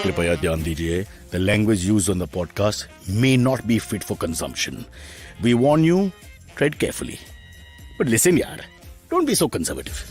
कृपया ध्यान दीजिए, the language used on the podcast may not be fit for consumption. We warn you, tread carefully. But listen, yaar, don't be so conservative.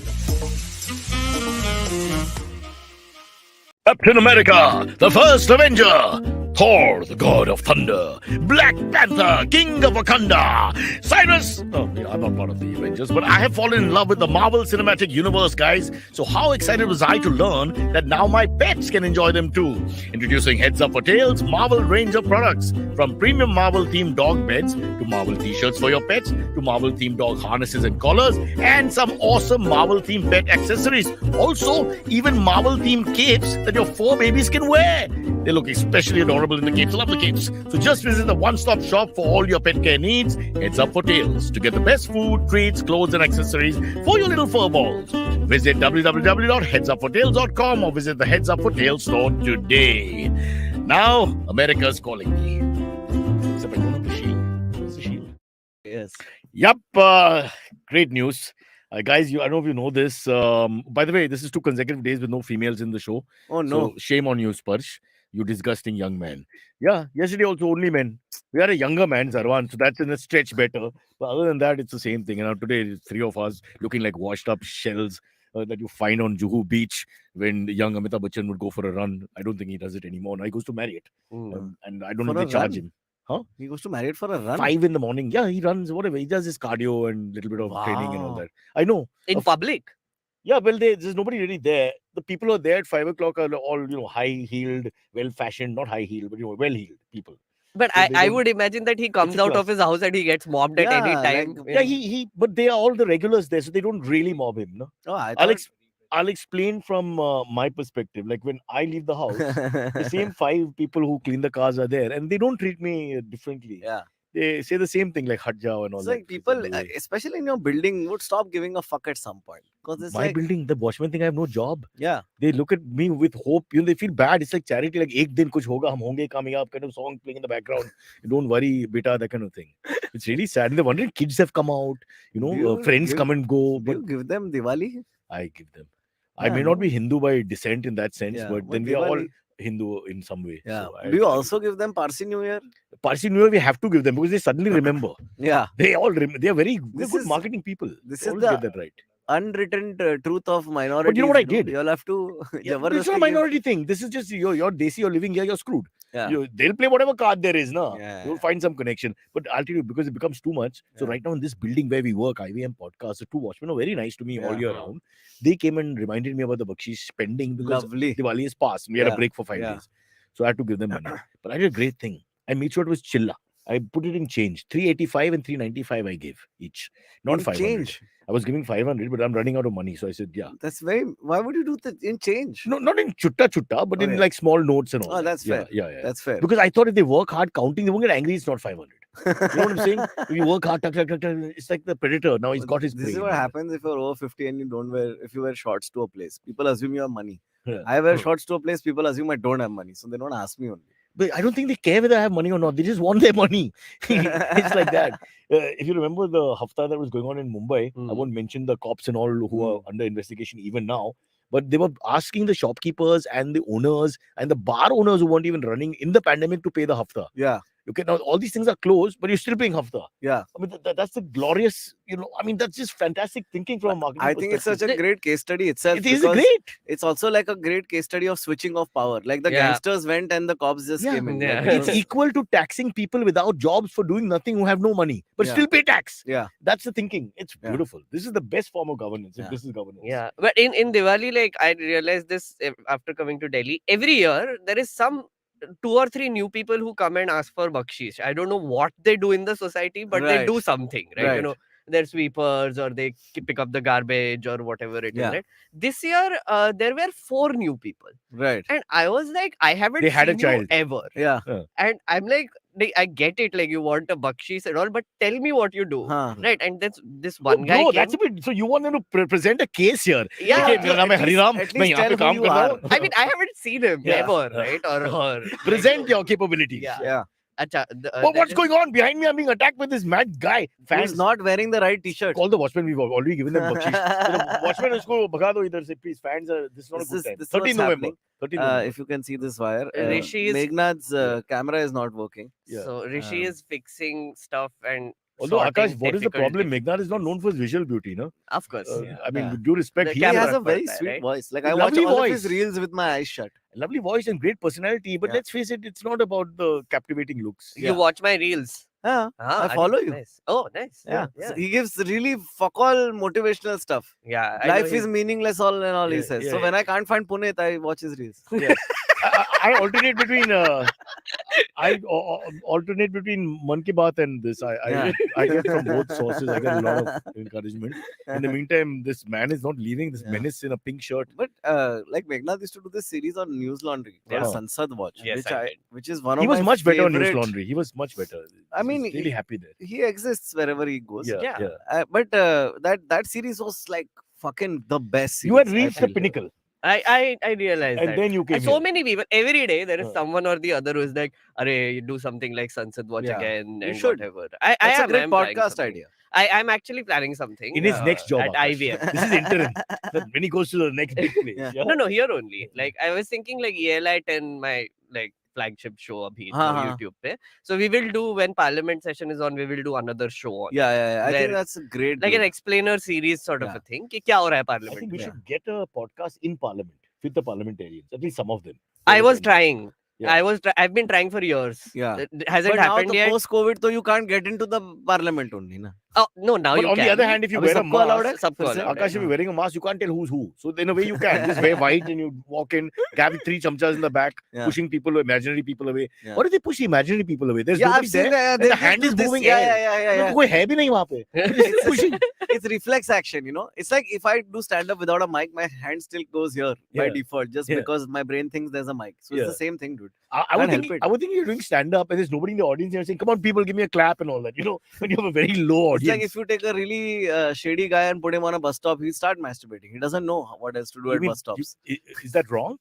Captain America, the first Avenger. Thor, the god of thunder. Black Panther, king of Wakanda. Cyrus... Oh, I'm not part of the Avengers, but I have fallen in love with the Marvel Cinematic Universe, guys. So how excited was I to learn that now my pets can enjoy them too. Introducing Heads Up for Tails Marvel range of products. From premium Marvel-themed dog beds, to Marvel t-shirts for your pets, to Marvel-themed dog harnesses and collars, and some awesome Marvel-themed pet accessories. Also, even Marvel-themed capes that your fur babies can wear. They look especially adorable in the capes. Love the capes. So just visit the one-stop shop for all your pet care needs. Heads Up for Tails to get the best food, treats, clothes and accessories for your little fur balls. Visit www.headsupfortails.com or visit the Heads Up for Tails store today. Now, America's calling me. Except I don't have the shield. What's the shield? Yes. Yep. Great news. Guys, I don't know if you know this. By the way, this is 2 consecutive days with no females in the show. Oh, no. So shame on you, Sparsh. You disgusting young man. Yeah, yesterday also only men. We are a younger man, Zarwan, so that's in a stretch better. But other than that, it's the same thing. And now today, it's 3 of us looking like washed up shells that you find on Juhu Beach when young Amitabh Bachchan would go for a run. I don't think he does it anymore. Now he goes to Marriott. And I don't know if they charge him. Huh? He goes to Marriott for a run? 5 in the morning. Yeah, he runs, whatever. He does his cardio and a little bit of training and all that. I know. In public? Yeah, well, there's nobody really there. The people who are there at 5 o'clock are all, high-heeled, well-fashioned, not high-heeled, but, well-heeled people. But So I would imagine that he comes out of his house and he gets mobbed at any time. But they are all the regulars there, so they don't really mob him, no? Oh, I'll explain from my perspective. Like when I leave the house, the same 5 people who clean the cars are there, and they don't treat me differently. Yeah. They say the same thing, like Hajja and all It's that. like people, especially in your building, would stop giving a fuck at some point. Because it's My building, the watchman think I have no job. Yeah. They look at me with hope. They feel bad. It's like charity, like ek din kuch hoga, hum honge kamyab kind of song playing in the background. Don't worry, beta, that kind of thing. It's really sad. And they're wondering, kids have come out, friends come and go. Do you give them Diwali? I give them. I may not be Hindu by descent in that sense, but then we are all Diwali. Hindu in some way. Yeah. So Do you also give them Parsi New Year? Parsi New Year, we have to give them because they suddenly remember. Yeah. They are very good marketing people. This They is always get that right. Unwritten truth of minorities. But you know what I did? You'll have to... It's not a minority thing. This is just you're desi, you're living here, you're screwed. Yeah. They'll play whatever card there is, no? Yeah. You'll find some connection. But I'll tell you, because it becomes too much. So right now in this building where we work, IVM podcast, the 2 watchmen are very nice to me all year round. They came and reminded me about the bakshish spending because Diwali is past. We had a break for 5 days. So I had to give them money. But I did a great thing. I made sure it was chilla. I put it in change. 385 and 395 I gave each. Not 500. Change. I was giving 500, but I'm running out of money. So I said, yeah. That's very... Why would you do that in change? No, not in chutta, but in like small notes and all. Oh, that's fair. Yeah. That's fair. Because I thought if they work hard counting, they won't get angry. It's not 500. You know what I'm saying? If you work hard, it's like the predator. Now he's got his prey. This is what happens if you're over 50 and if you wear shorts to a place. People assume you have money. Yeah. I wear shorts to a place, people assume I don't have money. So they don't ask me only. But I don't think they care whether I have money or not. They just want their money. It's like that. If you remember the hafta that was going on in Mumbai, I won't mention the cops and all who are under investigation even now. But they were asking the shopkeepers and the owners and the bar owners who weren't even running in the pandemic to pay the hafta. Yeah. Okay, now all these things are closed, but you're still paying hafta. Yeah. I mean, that's a glorious, that's just fantastic thinking from a marketing I think it's such a great case study itself. It is great. It's also like a great case study of switching of power. Like the gangsters went and the cops just came in. Yeah. It's equal to taxing people without jobs for doing nothing who have no money, but still pay tax. Yeah. That's the thinking. It's beautiful. This is the best form of governance. If this is governance. Yeah. But in Diwali, like I realized this after coming to Delhi, every year there is some 2 or 3 new people who come and ask for bakshish. I don't know what they do in the society, but they do something, right? They're sweepers or they pick up the garbage or whatever it is. Right? This year, there were 4 new people. Right. And I was like, I haven't They had seen a child. you ever. Yeah. And I'm like, I get it, like you want a bakshish and all, but tell me what you do. Right. And that's this one guy. Bro, that's a bit. So you want them to present a case here? Yeah. Okay, मेरा नाम है हरिराम, मैं यहाँ पे काम कर रहा हूँ. I mean, I haven't seen him ever, right? Or present your capabilities. Yeah. Acha, What's going on behind me? I'm being attacked with this mad guy. Fans not wearing the right t-shirt. Call the watchman. We've already given them bakshish. So the watchman is go bhaga do idhar se, please. Fans are. This is not a good time. This is 13 what's November. happening. 13 November. If you can see this wire, Rishi is- Meghnad's camera is not working. Yeah. So Rishi is fixing stuff and. Although sorting Aakash, what is the difficult problem? things. Meghnad is not known for his visual beauty, no? Of course. I mean, Yeah. with due respect, The He camera has a very part, sweet right? voice. Like I watch Lovely all of his voice. reels with my eyes shut. lovely voice and great personality. But Yeah. let's face it, it's not about the captivating looks. You watch my reels. Yeah, Ah, I follow you. Nice. Oh, nice. Yeah. Yeah. So he gives really fuck all motivational stuff. Yeah. I Life know is meaningless, all and all he Yeah, says. yeah, So yeah. when I can't find Puneet, I watch his reels. Yeah. I alternate between alternate between Man Ki Baat and this. Yeah. I get from both sources. I get a lot of encouragement. In the meantime, this man is not leaving. This Yeah. menace in a pink shirt. But like Meghnad used to do this series on News Laundry called Yeah. Sansad Watch, Yes, I did. which is one of He was my much better on News favorite- Laundry. He was much better. I mean, He's really happy there. He exists wherever he goes. Yeah, Yeah. yeah. But that series was like fucking the best. You had series, I reached the feel. pinnacle, I realized and that. then you came So here. many people every day there is Huh. someone or the other who is like, "Arey, you do something like Sansad Watch Yeah. again You and should. whatever." I That's a am, great I'm planning podcast something. idea. I'm actually planning something In his next job, at Aakash. IVF. This is interim. When he goes to the next big place. Yeah. Yeah. No, here only. Like I was thinking like ELI 10, my like flagship show abhi हाँ, jo हाँ. YouTube pe. So we will do when Parliament session is on, we will do another show on. Yeah. I think Where- that's a great. Like dude. an explainer series sort of Yeah. a thing. कि क्या हो रहा है I Parliament think we में? should get a podcast in Parliament with the parliamentarians, at least some of them. I was trying. Yeah. I've been trying for years. Yeah. It hasn't But now happened the yet. post-COVID, so you can't get into the parliament only, na. Oh no, now But you on can. the other hand, if you Abhi wear a sabko allowed mask, hai? Sabko फिर से? allowed Aakash, if हाँ. you're wearing a mask, you can't tell who's who. So in a way, you can just wear white and you walk in, grab 3 chamchas in the back, Yeah. pushing people, imaginary people away. Yeah. Why do they push imaginary people away? There's Yeah, I've nobody seen there. that. and the hand is moving air. Yeah. कोई है भी नहीं वहाँ पे. It's pushing. It's reflex action, you know. It's like if I do stand up without a mic, my hand still goes here by Yeah. default, just Yeah. because my brain thinks there's a mic. So it's Yeah. the same thing, dude. I Can't would help think it. I would think you're doing stand up and there's nobody in the audience and you're saying, "Come on, people, give me a clap" and all that. You know, when you have a very low It's like audience. if you take a really shady guy and put him on a bus stop, he'll start masturbating. He doesn't know what else to do You at mean- bus stops. Is that wrong?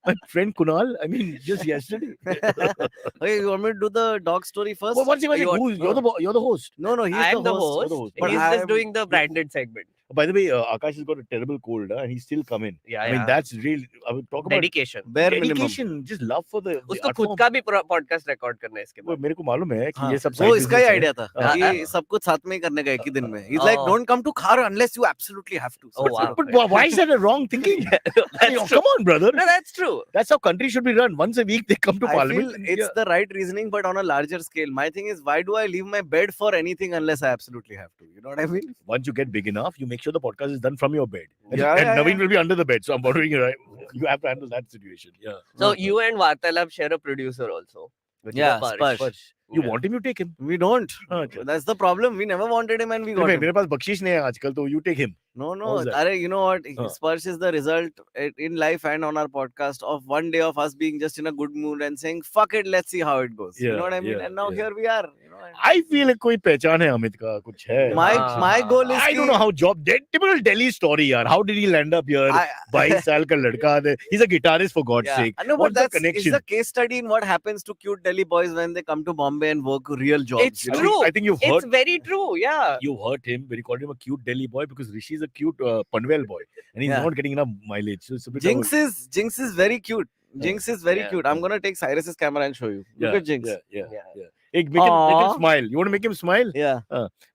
My friend Kunal, I mean, just yesterday. Okay, you want me to do the dog story first? Well, one second, You want- you're the host. No, he's I'm the host. You're the host. But He's I'm- just doing the branded segment. By the way, Akash has got a terrible cold, and he's still coming. Yeah, I mean, that's real. I would talk about dedication. Bare minimum. dedication, just love for the उसको art खुद form. का भी podcast record करना है इसके वो बाद. मेरे को मालूम है कि हाँ, ये सब वो side इसका ही business है. आइडिया था हाँ, कि हाँ. सब कुछ साथ में ही करने का एक ही दिन में. He's like, Oh. don't come to Khar unless you absolutely have to. Oh, wow. But why is that a wrong thinking? That's true. Come on, brother. No, that's true. That's how countries should be run. Once a week, they come to I parliament. feel it's the right reasoning, but on a larger scale. My thing is, why do I leave my bed for anything unless I absolutely have to? You know what I mean? Once you get big enough, you make sure the podcast is done from your bed. And, Yeah, and yeah, Naveen yeah. will be under the bed. So I'm wondering, right? You have to handle that situation. Yeah. So you and Vartalab share a producer also. which is Yeah, Sparsh. Sparsh. You Yeah. want him, you take him. We don't. Okay. That's the problem. We never wanted him and we got him. मेरे पास बख्शीश नहीं है आजकल तो you take him. No. How's that? Arey, you know what? Huh. Sparsh is the result in life and on our podcast of one day of us being just in a good mood and saying, fuck it, let's see how it goes. You Yeah, know what I mean? yeah, And now yeah. here we are. You know, I feel कोई पहचान है अमित का कुछ है. my goal is I don't know how job. Typical Delhi story, yaar. How did he land up here? 22 साल का लड़का. He's a guitarist for God's sake. I know, What's but the that's connection? it's a case study in what happens to cute Delhi boys when they come to Bombay and work real jobs. It's you know? true. I think you've It's heard. very true. Yeah. You heard him when he called him a cute Delhi boy because Rishi is a cute Panvel boy and he's Yeah. not getting enough mileage. So it's a bit Jinx of is very cute. Jinx is very Yeah. cute. I'm gonna take Cyrus's camera and show you. Look at Jinx. Yeah. Yeah. Hey, make him Aw. smile. You want to make him smile? Yeah.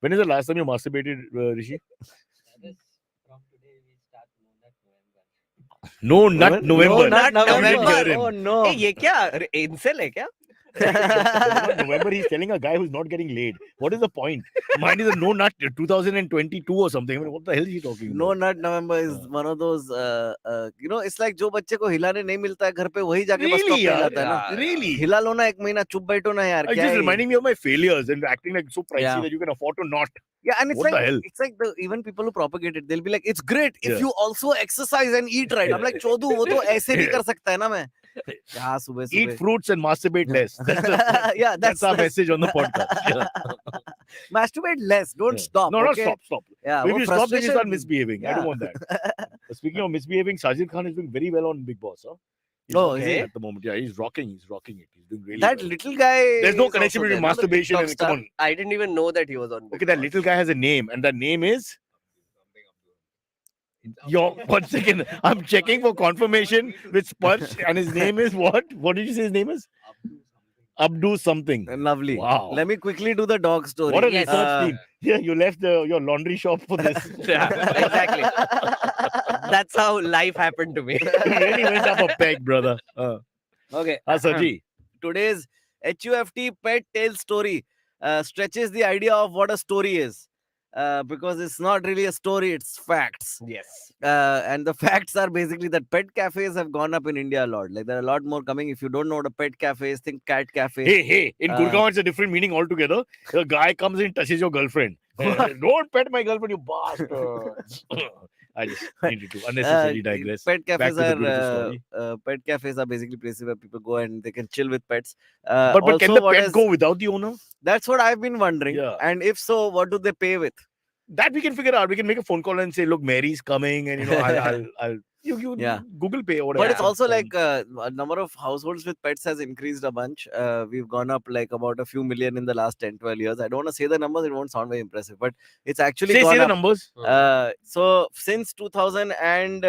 When is the last time you masturbated, Rishi? From today we start November. No Nut November. No, not Not November. You didn't hear him. Oh no. Hey, ये क्या incel है क्या? November, he's telling a guy who's not getting laid. What is the point? Mine is a no nut 2022 or something. I mean, what the hell is he talking No about? Nut November is one of those, you know, it's like जो बच्चे को हिलाने नहीं मिलता है घर पे वही जाके बस Really, स्टॉप पे yaar? हिलाता है ना. Yeah. Really? हिला लो ना एक महीना चुप बैठो ना यार. It's क्या just है? reminding me of my failures and acting like so pricey Yeah. that you can afford to not. Yeah, and it's What the like hell? it's like the even people who propagate it, they'll be like, it's great if Yeah. you also exercise and eat right. I'm like, चोदू वो तो ऐसे भी कर सकता है ना मैं. क्या सुबह Eat सुबह. fruits and masturbate less. Yeah, That's our message on the podcast. Yeah. Masturbate less. Don't Yeah. stop. No, not okay? stop. Yeah, Maybe वो you stop, then you start frustration- misbehaving. I Yeah. don't want that. Speaking of misbehaving, Sajid Khan is doing very well on Bigg Boss. Huh? He's Oh, rocking is it he? at the moment. Yeah, he's rocking it. He's doing really That well. little guy. There's no is connection also between there, no? The masturbation TikTok and come star. on. I didn't even know that he was on Bigg Okay, that Boss. little guy has a name, and that name is. Yo, 1 second. I'm checking for confirmation with Sparsh, and his name is what? What did you say his name is? Abdu something. Lovely. Wow. Let me quickly do the dog story. What a Yes. research team. Yeah, you left your laundry shop for this. Yeah, exactly. That's how life happened to me. You really went up a peg, brother. Okay. Saji. Today's HUFT pet tale story stretches the idea of what a story is. Because it's not really a story, it's facts. Yes. And the facts are basically that pet cafes have gone up in India a lot. Like there are a lot more coming. If you don't know what a pet cafe is, think cat cafe. Hey, in Gurgaon, it's a different meaning altogether. A guy comes in, touches your girlfriend. Don't pet my girlfriend, you bastard. I just needed to unnecessarily digress. Pet cafes Back to the beautiful are pet cafes are basically places where people go and they can chill with pets. But can also the what pet is- go without the owner? That's what I've been wondering. Yeah. And if so, what do they pay with? That we can figure out. We can make a phone call and say, look, Mary's coming, and I'll you Yeah. Google Pay or whatever. But it's also like a number of households with pets has increased a bunch. We've gone up like about a few million in the last 10, 12 years. I don't want to say the numbers, it won't sound very impressive, but it's actually say gone the up. numbers. So since 2000 and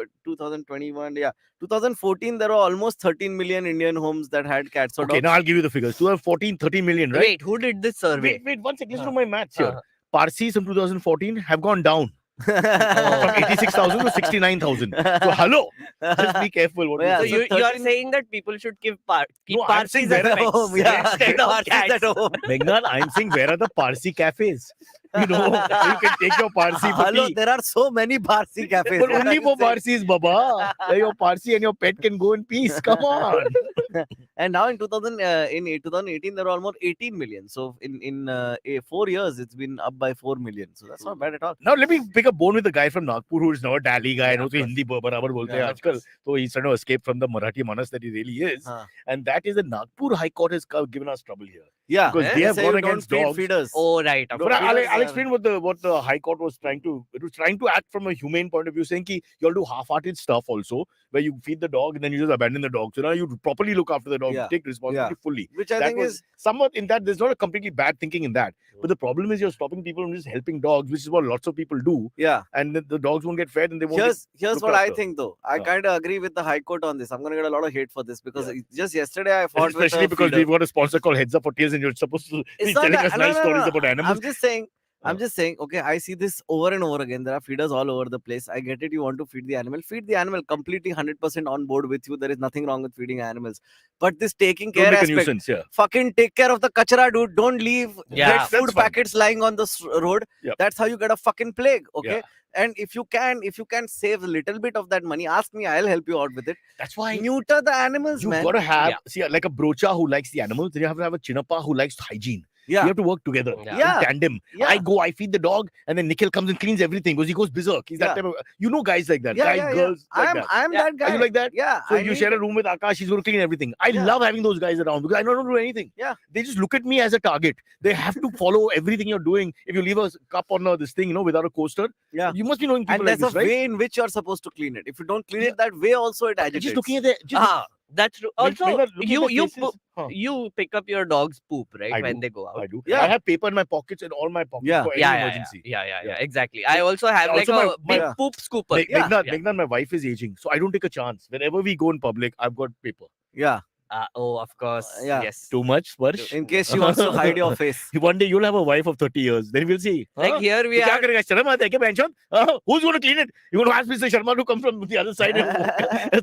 2021, 2014, there were almost 13 million Indian homes that had cats or Okay, dogs. now I'll give you the figures. 2014, 30 million, right? Wait, who did this survey? Wait, 1 second. Listen to Huh. my maths here. Huh. Parsis in 2014 have gone down from Oh. 86,000 to 69,000. So, hello. Just be careful. What Yeah, So you say. you are 13 saying that people should keep No, I'm saying Parsis where as are- pets home, yeah. instead of Parsis cats. at home. Meghnad, I'm saying where are the Parsi cafes? You know, where you can take your Parsi for Hello, tea. there are so many Parsi cafes. But What only are for you saying? Parsis, Baba. Where your Parsi and your pet can go in peace. Come on. And now in 2018, there were almost 18 million. So in 4 years, it's been up by 4 million. So that's not bad at all. Now let me pick a bone with the guy from Nagpur who is now a Dali guy. Yeah, And of also course. Hindi barabar bolte Yeah, hain of aajkal. course. So he's trying to escape from the Marathi manas that he really is. Huh. And that is the Nagpur High Court has given us trouble here. Yeah, Because they have say gone you against don't feed dogs. feeders. Oh, right. Of No, But course. I'll feeders explain what the High Court was trying to. It was trying to act from a humane point of view, saying ki you'll do half-hearted stuff also, where you feed the dog and then you just abandon the dog. So now you properly look after the dog, Yeah. take responsibility fully. Which I That think was is somewhat in that. There's not a completely bad thinking in that. But the problem is you're stopping people from just helping dogs, which is what lots of people do. yeah. And the dogs won't get fed and they won't. Here's looked what I after. think though. I Yeah. kind of agree with the High Court on this. I'm gonna get a lot of hate for this because Yeah. just yesterday I fought with Especially a because feeder. we've got a sponsor called Heads Up for Tears, and you're supposed to be It's not telling that- us nice stories about animals. I'm just saying, okay, I see this over and over again. There are feeders all over the place. I get it. You want to feed the animal. Feed the animal completely 100% on board with you. There is nothing wrong with feeding animals. But this taking Don't care make a aspect, nuisance, yeah. fucking take care of the kachara, dude. Don't leave Yeah, wet that's food fine. packets lying on the road. Yep. That's how you get a fucking plague, okay? Yeah. And if you can save a little bit of that money, ask me. I'll help you out with it. That's why Neuter the animals, you've man. got to have, Yeah. see, like a brocha who likes the animals, then you have to have a chinappa who likes hygiene. Yeah. You have to work together Yeah. in tandem. Yeah. I go, I feed the dog, and then Nikhil comes and cleans everything because he goes berserk. He's that Yeah. type of, you know, guys like that. Yeah, Guys, yeah, yeah. girls like that. I'm Yeah. that guy. Are you like that? Yeah. So I you need- share a room with Aakash, he's going to clean everything. I Yeah. love having those guys around because I don't do anything. Yeah. They just look at me as a target. They have to follow everything you're doing. If you leave a cup on this thing, without a coaster, Yeah. you must be knowing people And like there's this, a right? way in which you're supposed to clean it. If you don't clean it that way, also it agitates. Just looking at the, just That's true. Meg- Also, Meghnad, look at you their you faces. Huh. you pick up your dog's poop, right, I when do. they go out. I do. Yeah. I have paper in my pockets and all my pockets Yeah. for any Yeah, emergency. yeah, exactly. I also have like Also a my- big my- poop scooper. Meghnad, Yeah. Meghnad, my wife is aging, so I don't take a chance. Whenever we go in public, I've got paper. Yeah. Oh, of course. Yeah. Yes. Too much, Sparsh? In case she wants to hide your face. One day you'll have a wife of 30 years. Then we'll see. Like Huh? here we तो क्या are. करेगा? शर्म आता है क्या बहनचोद? Who's going to clean it? You want to ask Mr. Sharma to come from the other side?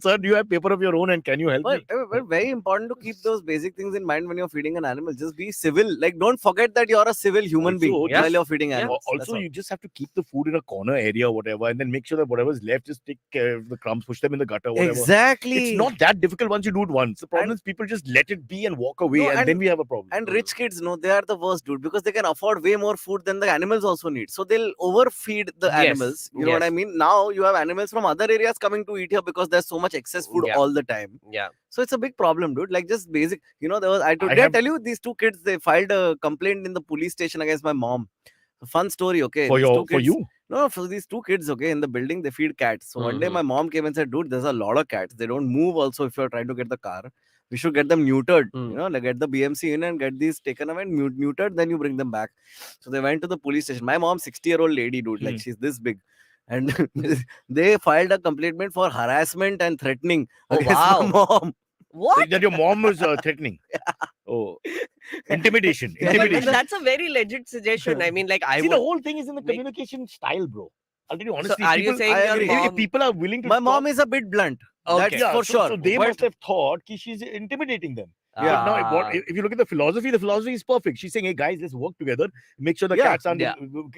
Sir, do you have paper of your own and can you help me? But very important to keep those basic things in mind when you're feeding an animal. Just be civil. Like, don't forget that you're a civil human being Also, while just- you're feeding animals. That's Also, all. you just have to keep the food in a corner area or whatever, and then make sure that whatever's left, just take care of the crumbs, push them in the gutter, whatever. Exactly. It's not that difficult once you do it once. The problem is people just let it be and walk away, No, and then we have a problem. And rich kids, no, they are the worst, dude, because they can afford way more food than the animals also need. So they'll overfeed the Yes, animals. You know what I yes. mean? Now you have animals from other areas coming to eat here because there's so much excess food Yeah. all the time. Yeah. So it's a big problem, dude. Like just basic, there was I did I have- tell you these two kids, they filed a complaint in the police station against my mom. A fun story, okay? for These two for kids- you, No, for these two kids, okay, in the building, they feed cats. So one day Mhm. my mom came and said, dude, there's a lot of cats. They don't move also if you're trying to get the car. We should get them neutered, Mm. you know, like get the BMC in and get these taken away and neutered, then you bring them back. So they went to the police station. My mom, 60-year-old lady, dude, like she's this big. And they filed a complaint for harassment and threatening Oh, against wow. my mom. What? That your mom was threatening. Oh, intimidation. Yeah, Intimidation. That's a very legit suggestion. I mean, like, I See, would. the whole thing is in the make- communication style, bro. I'll tell you So honestly. are you people, saying I your agree. if mom? people are willing to My talk, mom is a bit blunt. Okay. That's for sure. So they But- must have thought that she's intimidating them. Yeah. But now, if you look at the philosophy is perfect. She's saying, hey guys, let's work together. Make sure the Yeah. cats aren't. Yeah.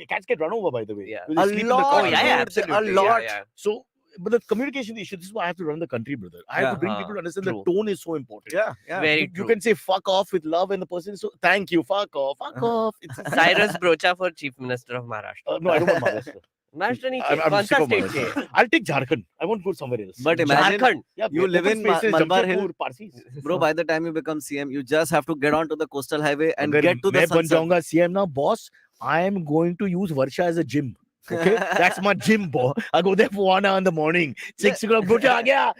Cats get run over, by the way. Yeah. Because they A sleep in the lot. car. Oh, yeah, yeah, dude, absolutely. a lot. Yeah, yeah. So, but the communication issue, this is why I have to run the country, brother. I have to bring people to understand True. the tone is so important. Yeah, yeah. Very You true. can say fuck off with love, and the person is so thank you, fuck off, fuck off. It's Cyrus Brocha for Chief Minister of Maharashtra. no, I don't want Maharashtra. Maharashtra नहीं I'm चाहिए. कौन sick सा of state Maharashtra. चाहिए? I'll take Jharkhand. I won't go somewhere else. But imagine, Jharkhand. Yeah, you open live in spaces, Malabar Hill. Jamshedpur, Parsis. bro, by the time you become CM, you just have to get onto the coastal highway and अगर get to the मैं बन sunset. जाऊंगा CM now, boss, I am going to use Varsha as a gym. Okay, that's my gym, boy. I go there for 1 hour in the morning. 6 o'clock, Brocha aa gaya.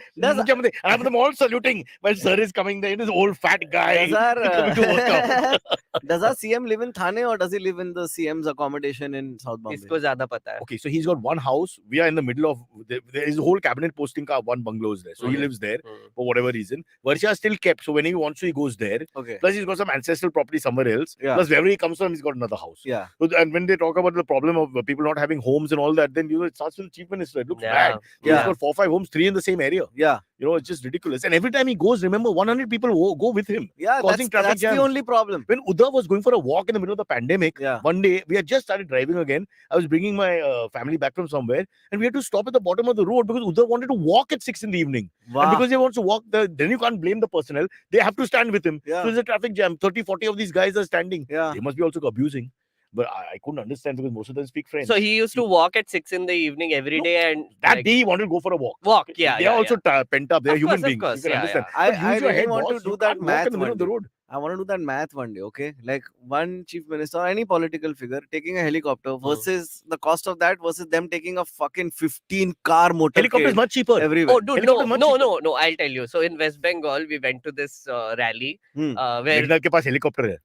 I'm them all saluting. My sir is coming there. This old fat guy coming to work out. Does our CM live in Thane or does he live in the CM's accommodation in South Bombay? इसको ज़्यादा पता है. Okay, so he's got one house. We are in the middle of there is a whole cabinet posting car, one bungalow is there. So he Okay. lives there for whatever reason. Varsha is still kept. So when he wants to, he goes there. Okay. Plus, he's got some ancestral property somewhere else. Yeah. Plus, wherever he comes from, he's got another house. Yeah. So, and when they talk about the problem of people not having homes and all that, then it starts with the chief minister. It looks Yeah. bad. Yeah. He's got 4-5 homes, 3 in the same area. Yeah. It's just ridiculous. And every time he goes, remember, 100 people go with him. Yeah, Causing traffic that's jams. the only problem. When Uddhav was going for a walk in the middle of the pandemic, Yeah. one day we had just started driving again. I was bringing my family back from somewhere, and we had to stop at the bottom of the road because Uddhav wanted to walk at 6 in the evening. Wow. And because he wants to walk, then you can't blame the personnel. They have to stand with him. Yeah. So there's a traffic jam. 30-40 of these guys are standing. Yeah. They must be also abusing. But I couldn't understand because most of them speak French. So he used to walk at 6 in the evening every No, day and that like, day he wanted to go for a walk. walk. Yeah, They yeah, are also pent up. They're Of human course, of beings. course. You can Yeah, understand. I- But use I your really head, want to boss. do You that can't walk math in the middle of the one day. road. I want to do that math one day, okay? Like one chief minister or any political figure taking a helicopter versus the cost of that versus them taking a fucking 15-car motorcade Helicopter is much cheaper. everywhere. Oh, dude, Helicopter much cheaper. no. I'll tell you. So in West Bengal, we went to this rally Hmm. where Meghnad के पास helicopter है.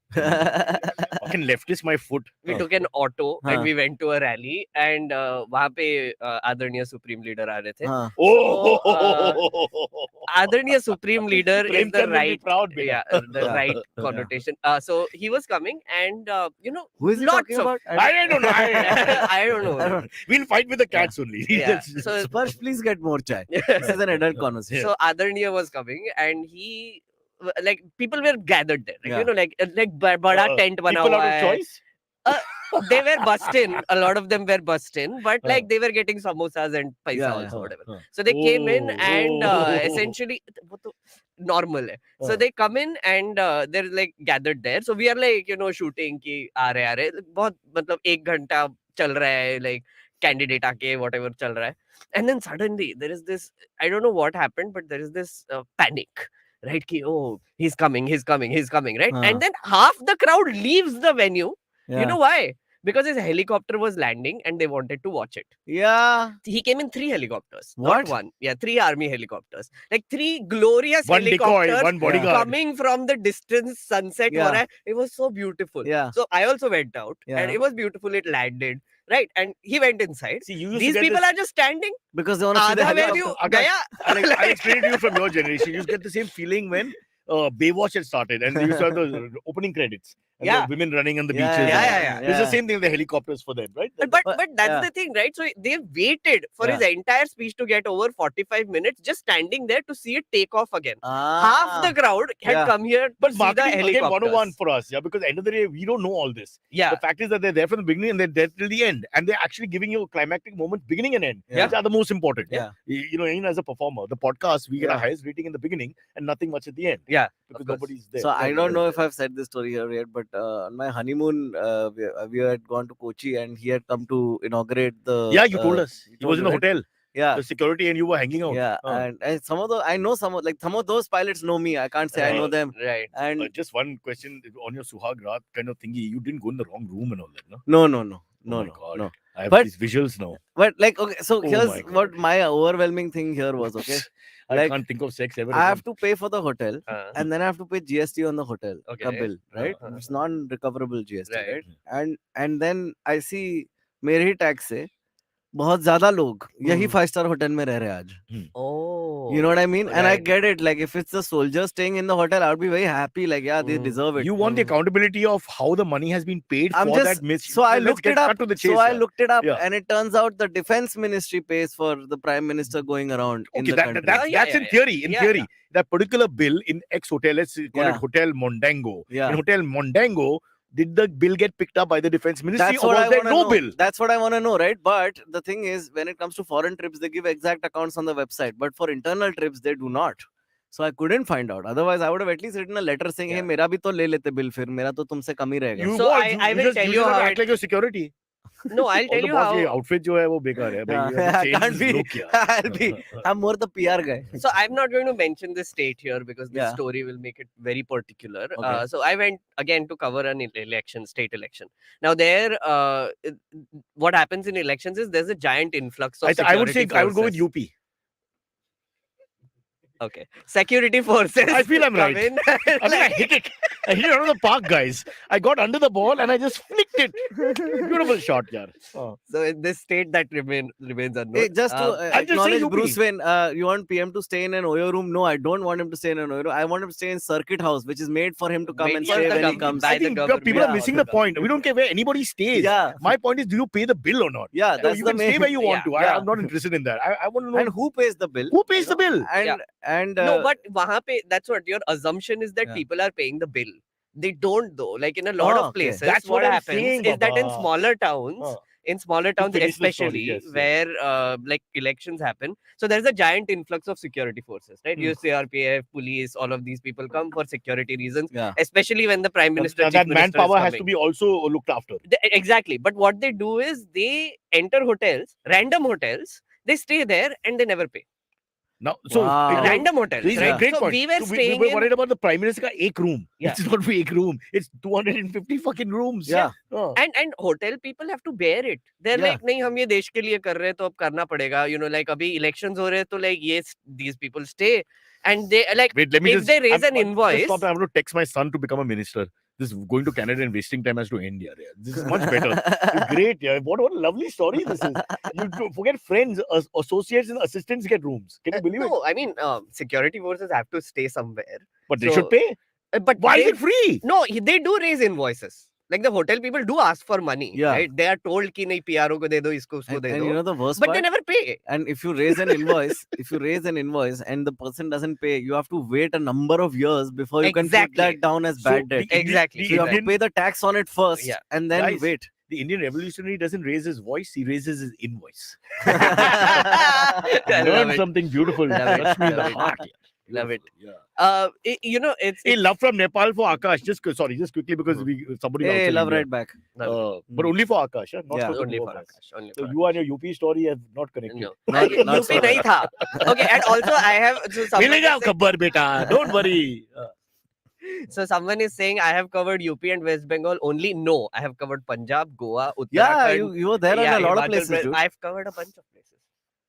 Fucking leftist my foot. we took an auto हाँ. and we went to a rally and वहाँ पे आदरणीय supreme leader आ रहे थे. हाँ. Oh, आदरणीय supreme leader is Premchand the will be right proud, beta. yeah the Yeah. right connotation. So he was coming and Who is he lots talking of about? I don't know. I don't know. I don't- We'll fight with the cats only. Yeah. So Sparsh, please get more chai. This is an adult conversation. So Adarniya was coming and he like people were gathered there. Like, Yeah. you know, like bada tent bana People hua out of hai. choice. They were bussed in. A lot of them were bussed in, but Huh. like they were getting samosas and paisa Yeah, also, yeah. whatever. Huh. So they came in and Oh. essentially वो तो normal hai. So Huh. they come in and they're like gathered there. So we are like, shooting ki aa rahe. बहुत मतलब 1 घंटा चल रहा है, like candidate आके whatever चल रहा है. And then suddenly there is this, I don't know what happened, but there is this panic. Right? Ki, oh, he's coming, right? Huh. And then half the crowd leaves the venue. Yeah. You know why? Because his helicopter was landing and they wanted to watch it. Yeah. He came in 3 helicopters. What? Not one. Yeah, 3 army helicopters. Like 3 glorious One helicopters decoy, one bodyguard. coming from the distance, sunset. Yeah. ho raha hai. It was so beautiful. Yeah. So I also went out Yeah. and it was beautiful. It landed. Right. And he went inside. See, you used These to get people this, are just standing. Because they want to see the Aadha value helicopter. Akash, gaya. I'll explain it to you from your generation. You get the same feeling when Baywatch had started and they used to have the opening credits. And Yeah. the women running on the Yeah, beaches. yeah, It's the same thing with the helicopters for them, right? But But- that's yeah. the thing, right? So they waited for his entire speech to get over 45 minutes, just standing there to see it take off again. Half the crowd had Yeah. come here to But see the marketing again helicopters. 101 for us, yeah, because at the end of the day, we don't know all this. Yeah. The fact is that they're there from the beginning and they're there till the end. And they're actually giving you a climactic moment, beginning and end, Yeah. which are the most important. Yeah. Even as a performer, the podcast, we get Yeah. our highest rating in the beginning and nothing much at the end. Yeah, Because course. nobody's there. So I don't know if I've said this story here yet, but on my honeymoon, we had gone to Kochi and he had come to inaugurate the. Yeah, you told us. He told was in you, the right? hotel, Yeah. the security, and you were hanging out. Yeah, and some of those I know some of those pilots know me. I can't say I know them. Right. And Just one question on your Suhag Raat kind of thingy. You didn't go in the wrong room and all that, no? no, No, my no, God. no. I have But- these visuals now. But like, okay, so Oh here's my God. what my overwhelming thing here was. Okay, I like, can't think of sex ever I again. have to pay for the hotel, Uh, and then I have to pay GST on the hotel ka Okay. bill, right? Uh-huh. It's non-recoverable GST, Right. right? And then I see मेरे ही tax से बहुत ज्यादा लोग यही 5-star hotel में रह रहे हैं आज. Oh. You know what I mean? And I Right. get it. Like, if it's a soldier staying in the hotel, I would be very happy. Like, yeah, they deserve it. You want the accountability of how the money has been paid I'm for just that miss. so I Let's looked get it up. cut to the chase. So I yeah. looked it up, Yeah. and it turns out the defense ministry pays for the prime minister going around in Okay, the country. that's in theory. In Yeah, theory, yeah. that particular bill in X hotel, let's call it Yeah. Hotel Mondango. Yeah. In Hotel Mondango, did the bill get picked up by the defense ministry, That's or what was I there want to no know. bill? That's what I want to know, right? But the thing is, when it comes to foreign trips, they give exact accounts on the website. But for internal trips, they do not. So I couldn't find out. Otherwise, I would have at least written a letter saying, "Hey, Yeah. मेरा भी तो ले लेते bill फिर मेरा तो तुमसे कम ही रहेगा." So I will tell you just have to how act like your security. No, I'll tell Also, you boss, ये how. outfit जो है वो बेकार है. भाई, you have to I change can't this be. look, yeah. I'll be. I'm more the PR guy. So I'm not going to mention the state here because this Yeah. story will make it very particular. Okay. So I went again to cover an election, state election. Now there, what happens in elections is there's a giant influx of I would say security I would go with forces. UP. Okay, security forces. I feel I'm come right. in I mean, I hit it. I hit it out of the park, guys. I got under the ball and I just flicked it. Beautiful shot, yaar. Oh. So in this state that remains unknown. Hey, just to I'll just say acknowledge UP. Bruce Wayne, you want PM to stay in an Oyo room? No, I don't want him to stay in an Oyo room. I want him to stay in Circuit House, which is made for him to come Made and for stay the when he government, comes. by I the think government. people are Yeah. missing the point. We don't care where anybody stays. Yeah. My point is, do you pay the bill or not? Yeah, that's you the can main. stay where you want to. Yeah. I'm not interested in that. I want to know And who pays the bill? who pays the bill. And Yeah. and No, but wahan pe, that's what your assumption is that Yeah. people are paying the bill. They don't though. Like in a lot Oh, of okay. places, That's what what I'm happens saying, is that in Baba. smaller towns, finish the story, especially yes, yes. where like elections happen, so there's a giant influx of security forces, right? Your CRPF, police, all of these people come for security reasons, yeah. especially when the prime minister, Now chief that minister manpower is has to coming. be also looked after. Exactly. But what they do is they enter hotels, random hotels, they stay there and they never pay. Now, so Wow. Random hotels, This is right? a great so point. we were So staying we were in worried about the prime minister ka ek room. Yeah. It's not ek room. It's 250 fucking rooms. Yeah. Oh. and hotel people have to bear it. They're Yeah. like, नहीं हम ये देश के लिए कर रहे हैं तो अब करना पड़ेगा. You know, like अभी elections हो रहे हैं तो like yes, these people stay and they like Wait, let me if just. they raise an Just invoice. stop. I have to text my son to become a minister. This going to Canada and wasting time has to end. Yeah, this is much better. It's great. Yeah, what a lovely story this is. You forget friends, associates, and assistants get rooms. Can you believe it? No, I mean security forces have to stay somewhere. But they So- should pay. But Why they, is it free? No, they do raise invoices. Like the hotel people do ask for money. Yeah. Right? They are told कि नहीं PRO को दे दो, इसको उसको And, they and दो. you know the worst But part? they never pay. And if you raise an invoice, and the person doesn't pay, you have to wait a number of years before you can put Exactly. that down as So bad debt. Exactly. So you have to pay the tax on it first, Yeah. and then Guys, wait. The Indian revolutionary doesn't raise his voice; he raises his invoice. I love Learn it. something beautiful. Love it, Touch me in the love it. heart. Love it. Yeah. You know, it's Hey, love from Nepal for Akash. Just quickly because somebody Hey, also love India. right back. But only for Akash, huh? Not Yeah. for the only two for of us. Akash. Only So for you and your UP story have not connected. No. Not UP so नहीं था. Okay, and also I have someone Milega is saying- khabbar beta. Don't worry. so someone is saying I have covered UP and West Bengal only. No, I have covered Punjab, Goa, Uttarakhand. Yeah, you were there yeah, in a lot of Himachal places, Pradesh. dude. I've covered a bunch of places.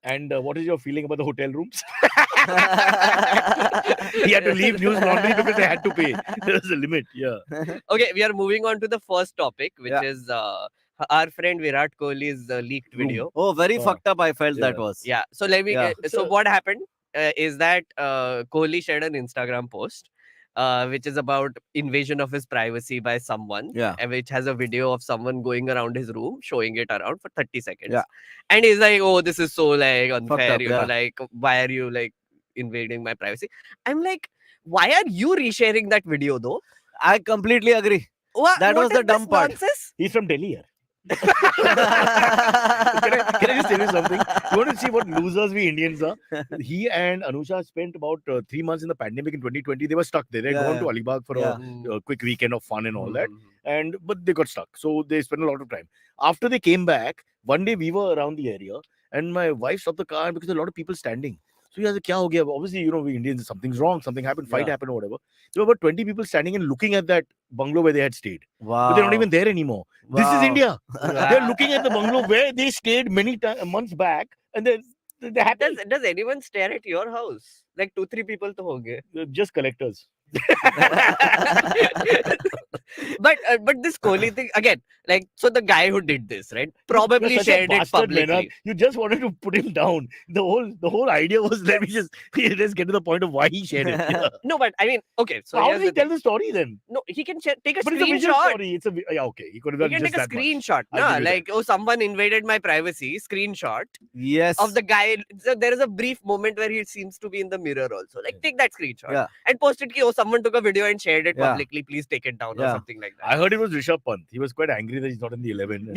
And what is your feeling about the hotel rooms? He had to leave news laundry because they had to pay. There was a limit. Yeah. Okay, we are moving on to the first topic, which Yeah. is our friend Virat Kohli's leaked Room. video. Oh, very Oh. fucked up I felt that Yeah. was. Yeah. So let me. Yeah. So what happened is that Kohli shared an Instagram post, which is about invasion of his privacy by someone. Yeah. Which has a video of someone going around his room, showing it around for 30 seconds. Yeah. And he's like, "Oh, this is so like unfair. up, you know, yeah. like why are you like invading my privacy?" I'm like, why are you resharing that video though? I completely agree. That was the dumb part. Nonsense? He's from Delhi. Yeah. Can I just tell you something? You want to see what losers we Indians are? He and Anusha spent about 3 months in the pandemic in 2020. They were stuck there. They had gone to Alibag for Yeah. a quick weekend of fun and all that. Mm. But they got stuck. So they spent a lot of time. After they came back, one day we were around the area and my wife stopped the car because there were a lot of people standing. So he was like, "Kya ho gaya?" Obviously, you know, we Indians, something's wrong, something happened, fight Yeah. happened or whatever. There were about 20 people standing and looking at that bungalow where they had stayed. Wow. But they're not even there anymore. This is Wow. India. They're looking at the bungalow where they stayed many months back, and they're happy. Does anyone stare at your house? Like 2-3 people to honge. They're just collectors. But this Kohli thing again, like, so the guy who did this, right, probably You're such a shared it bastard, publicly. Meghnad. You just wanted to put him down. The whole idea was let me just get to the point of why he shared it. Yeah. No, but I mean, okay. So So how here's does he the thing. tell the story then? No, he can take a But it's a visual screenshot. story. It's a yeah, okay. He could have He done can just take a that much. screenshot. I'll Nah, give you like, oh, someone invaded my privacy. Screenshot Yes. of the guy. So there is a brief moment where he seems to be in the mirror also. Like, take that screenshot Yeah. and post it. Ki, oh, someone took a video and shared it Yeah. publicly. Please take it down or Yeah. something like that. I heard it was Rishabh Pant. He was quite angry that he's not in the 11.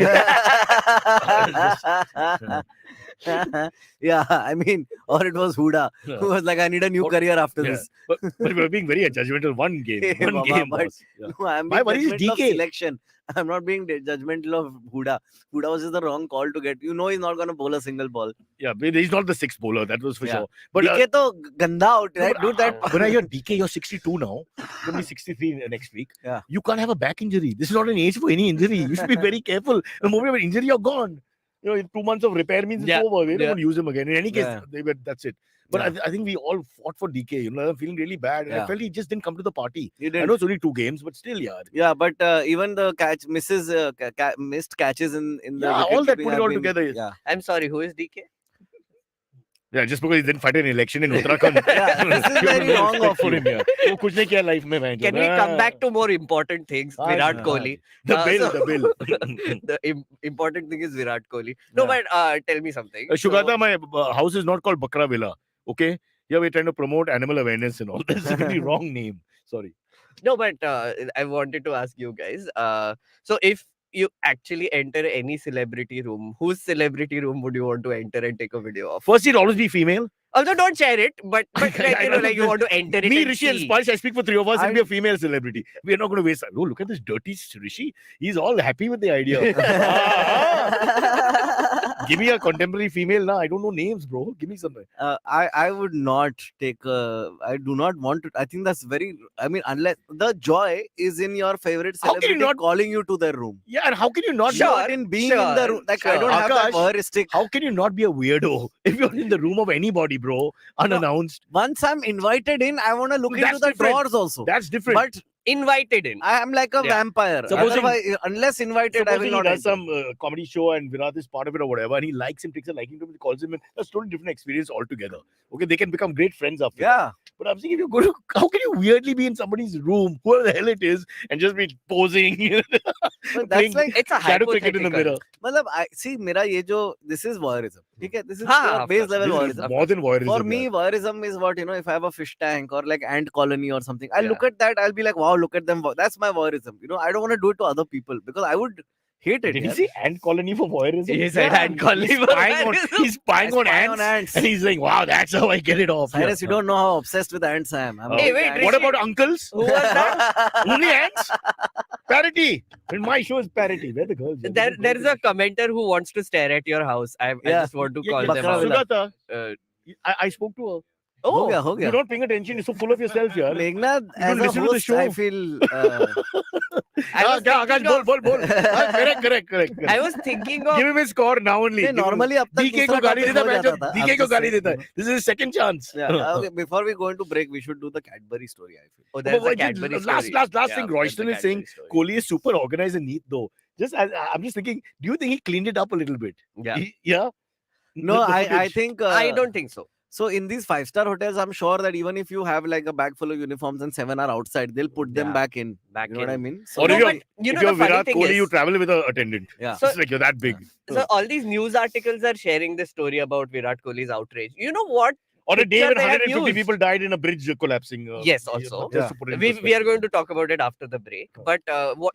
Yeah, I mean, or it was Huda who was like, I need a new career after Yeah. this. But we're being very judgmental. One game. Hey, One Baba, game, but- boss. Yeah. No, I'm My being worry is judgmental of DK. selection. I'm not being judgmental of Huda. Huda was just the wrong call to get. You know, he's not going to bowl a single ball. Yeah, but he's not the sixth bowler. That was for Yeah. sure. But DK to ganda out, right? no, Dude, that. when I hear DK, you're 62 now. You're going to be 63 next week. Yeah. You can't have a back injury. This is not an age for any injury. You should be very careful. The moment of an injury, you're gone. You know, 2 months of repair means Yeah. it's over. We're not Yeah. going to use him again. In any case, Yeah. that's it. But Yeah. I think we all fought for DK. You know, I'm feeling really bad. And I Yeah. felt he just didn't come to the party. He I did. know it's only 2 games, but still, yeah. Yeah, but even the missed catches in the Yeah, wicket all that keeping put it have all been- together. Yeah. I'm sorry, who is DK? Yeah, just because he didn't fight an election in Uttarakhand. Yeah, this is you have very no wrong respect of for you. him, yeah. वो कुछ नहीं किया life में, man. Can we come back to more important things? Ah, Virat yeah. Kohli. The bill, so- the bill. The important thing is Virat Kohli. No, Yeah. but tell me something. Shugata, my house is not called Bakra Villa. Okay? Yeah, we're trying to promote animal awareness and all. That's a really wrong name. Sorry. No, but I wanted to ask you guys. So if you actually enter any celebrity room, whose celebrity room would you want to enter and take a video of? First, it'll always be female. Also, don't share it, but like, I you know, know like you want to enter it. Me, and Rishi, and see. Sparsh, I speak for 3 of us. It'll be a female celebrity. We are not going to waste. Oh, look at this dirty Rishi. He's all happy with the idea. Give me a contemporary female now. I don't know names, bro. Give me something. I would not take I do not want to. I think that's very. I mean, unless the joy is in your favorite How can you celebrity not- calling you to their room. Yeah, and how can you not Sure. Not in being in the sure, room. Like I sure. don't have that Aakash, voyeuristic. How can you not be a weirdo if you're in the room of anybody, bro, unannounced? Once I'm invited in, I want to look That's into the different. drawers also. That's different. But Invited in. I am like a Yeah. vampire. Supposing- Otherwise, unless invited, I will Supposing he not. does enter. some comedy show and Virat is part of it or whatever, and he likes him, takes a liking to him, he calls him in. That's a totally different experience altogether. Okay, they can become great friends after that. Yeah. But I'm saying if you're going to, how can you weirdly be in somebody's room, whoever the hell it is, and just be posing, But playing that's like. It's a shadow cricket in the mirror? hypothetical. मतलब I see मेरा ये जो this is voyeurism. ठीक है? This is हाँ, pure of base course. level This is voyeurism. more than voyeurism. For me, voyeurism is what, if I have a fish tank or like ant colony or something, I Yeah. look at that, I'll be like, wow, look at them. That's my voyeurism. I don't want to do it to other people because I would hate it. Did yeah. he say ant colony for voyeurism? He said ant colony He's for spying on, voyeurism. he's spying on spy ants, on ants. and he's saying, wow, that's how I get it off. Cyrus, Yeah. you don't know how obsessed with ants I am. I'm Hey, like, wait, ants- What Rishi- about uncles? Who was that? Only ants? Parity. And my show is parity. Where the girls? There is a commenter who wants to stare at your house. I Yeah. just want to Yeah, call yeah, them Bakra out. Villa. Sugata, Uh, I spoke to her. हो गया, हो You're गया. not paying attention. You're so full of yourself here. Meghnad, You as don't a listen to the host, show. I feel. I was क्या आकाश thinking बोल of- बोल बोल correct I was thinking of give him his score now only. नहीं, normally अब तक DK को दूसरा गाली topic देता हो है जाता था. DK I'm को just गाली saying. देता है. This is his second chance. Yeah, okay, before we go into break, we should do the Cadbury story, I feel. oh, there's But a Cadbury last story. last Yeah, thing there's Royston the is saying Cadbury story. Kohli is super organized and neat though. I'm just thinking, do you think he cleaned it up a little bit? Yeah. Yeah. No, The I footage. think. I don't think so. So in these 5-star hotels, I'm sure that even if you have like a bag full of uniforms and 7 are outside, they'll put them Yeah. back in. Back You know what I mean? Or No, if you're, but you if know you're the funny Virat thing Kohli, is, you travel with an attendant. Yeah. So- It's like you're that big. so all these news articles are sharing this story about Virat Kohli's outrage. You know what? On a day picture when they have 150 used. people died in a bridge collapsing. Yes, also. Just to put it in We are perspective. going to talk about it after the break. But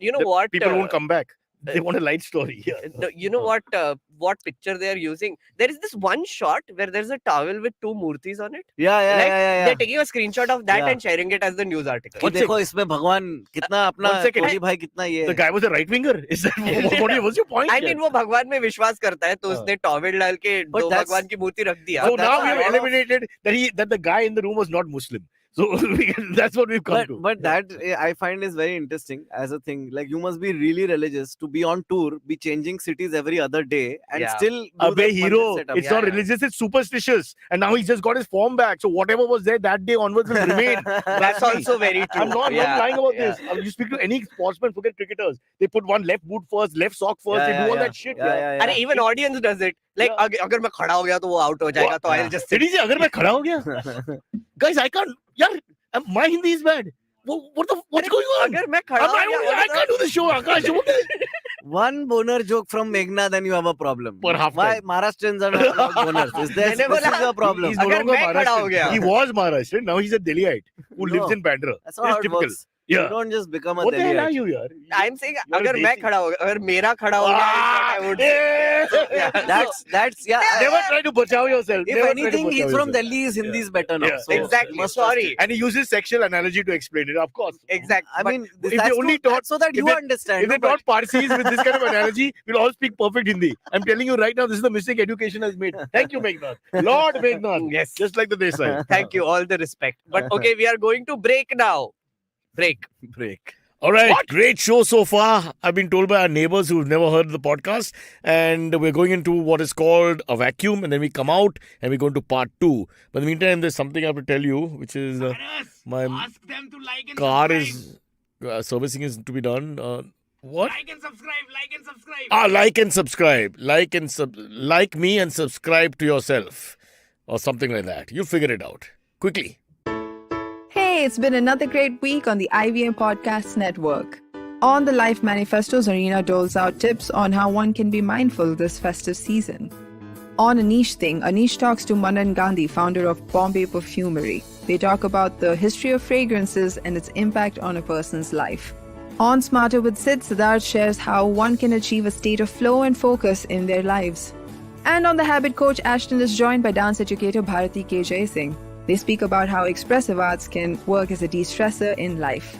you know The what? People won't come back. They want a light story. Yeah. No, you know what picture they are using? There is this one shot where there's a towel with two murtis on it. Yeah. They're taking a screenshot of that Yeah. and sharing it as the news article. कि देखो इसमें भगवान कितना अपना One second. Kohli भाई कितना ये The guy was a right winger. Is that what's your point? I here? mean, वो भगवान में विश्वास करता है तो हाँ. उसने टॉवेल डाल के But दो that's- भगवान की मूर्ति रख दिया. So that's now we a have lot of- eliminated that the guy in the room was not Muslim. So that's what we've come to. but that I find is very interesting as a thing. Like you must be really religious to be on tour, be changing cities every other day, and Yeah. still do Abe the hero, content setup. it's not religious, it's superstitious. And now he's just got his form back. So whatever was there that day onwards will remain. That's also very true. I'm not Yeah, lying about yeah. this. You speak to any sportsman, forget cricketers. They put one left boot first, left sock first, they do all that shit. Yeah. अरे even audience does it. Like अगर मैं खड़ा हो गया तो वो out हो जाएगा तो I'll just sit. Did he say, अगर मैं खड़ा हो गया? Guys, I can't. यार, my Hindi is bad. What's going on? अगर मैं खड़ा हो गया I can't do the show, Aakash. One boner joke from Meghnad, then you have a problem. For half Why time. Maharashtrians are not allowed boners? Is there मैंने बोला, this is a problem? He's no अगर longer मैं खड़ा हो Maharashtrian. गया. He was Maharashtrian. Now he's a Delhiite who No. lives in Bandra. That's not It's how it typical. works. You Yeah. don't just become a What the hell are Delhiite. you, yaar? I'm saying You're a अगर मैं desi. खड़ा हो गया अगर मेरा खड़ा हो गया is what I would say. Yeah. That's yeah. Never try to bachao yourself. If Never try to anything, bachao he's from yourself. Delhi. His Hindi is better now. Yeah. So Exactly. you must trust Sorry. it. And he uses sexual analogy to explain it, of course. Exactly. I But mean, if they that's only to- taught- that's so that if you they- understand. If they no, but- taught Parsis with this kind of analogy, we'll all speak perfect Hindi. I'm telling you right now, this is the mistake education has made. Thank you, Meghnad. Lord Meghnad. Yes. Just like the Desai. Thank you. All the respect. But okay, we are going to break now. Break. All right, great show so far. I've been told by our neighbors who've never heard the podcast, and we're going into what is called a vacuum, and then we come out and we go into part 2. But in the meantime, there's something I have to tell you, which is my Ask them to like and car subscribe. is servicing is to be done. What? Like and subscribe. Like and subscribe. Like and subscribe. Like me and subscribe to yourself, or something like that. You figure it out quickly. Hey, it's been another great week on the IVM Podcast Network. On the Life Manifestos, Arena doles out tips on how one can be mindful this festive season. On A Niche Thing, Anish talks to Manan Gandhi, founder of Bombay Perfumery. They talk about the history of fragrances and its impact on a person's life. On Smarter with Sid, Siddharth shares how one can achieve a state of flow and focus in their lives. And on The Habit Coach, Ashton is joined by dance educator Bharati K. Jai Singh. They speak about how expressive arts can work as a de-stressor in life.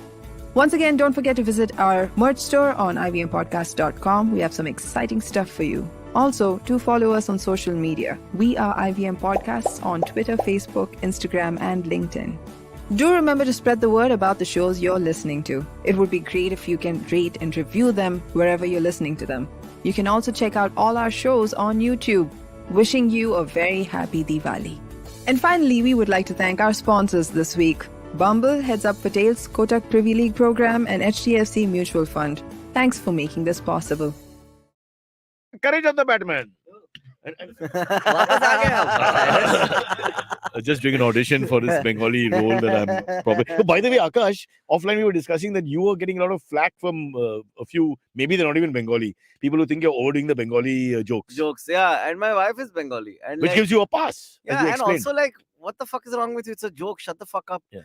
Once again, don't forget to visit our merch store on ivmpodcast.com. We have some exciting stuff for you. Also, do follow us on social media. We are IVM Podcasts on Twitter, Facebook, Instagram, and LinkedIn. Do remember to spread the word about the shows you're listening to. It would be great if you can rate and review them wherever you're listening to them. You can also check out all our shows on YouTube. Wishing you a very happy Diwali. And finally, we would like to thank our sponsors this week. Bumble, Heads Up Patel's Kotak Privy League program, and HDFC Mutual Fund. Thanks for making this possible. Courage of the Batman. वापस आ गए हम. Just doing an audition for this Bengali role that I'm probably. Oh, by the way, Aakash, offline we were discussing that you were getting a lot of flack from a few, maybe they're not even Bengali, people who think you're overdoing the Bengali jokes. Jokes, yeah. And my wife is Bengali, and Which like, gives you a pass. as yeah, you and explained. also like, what the fuck is wrong with you? It's a joke. Shut the fuck up. Yeah.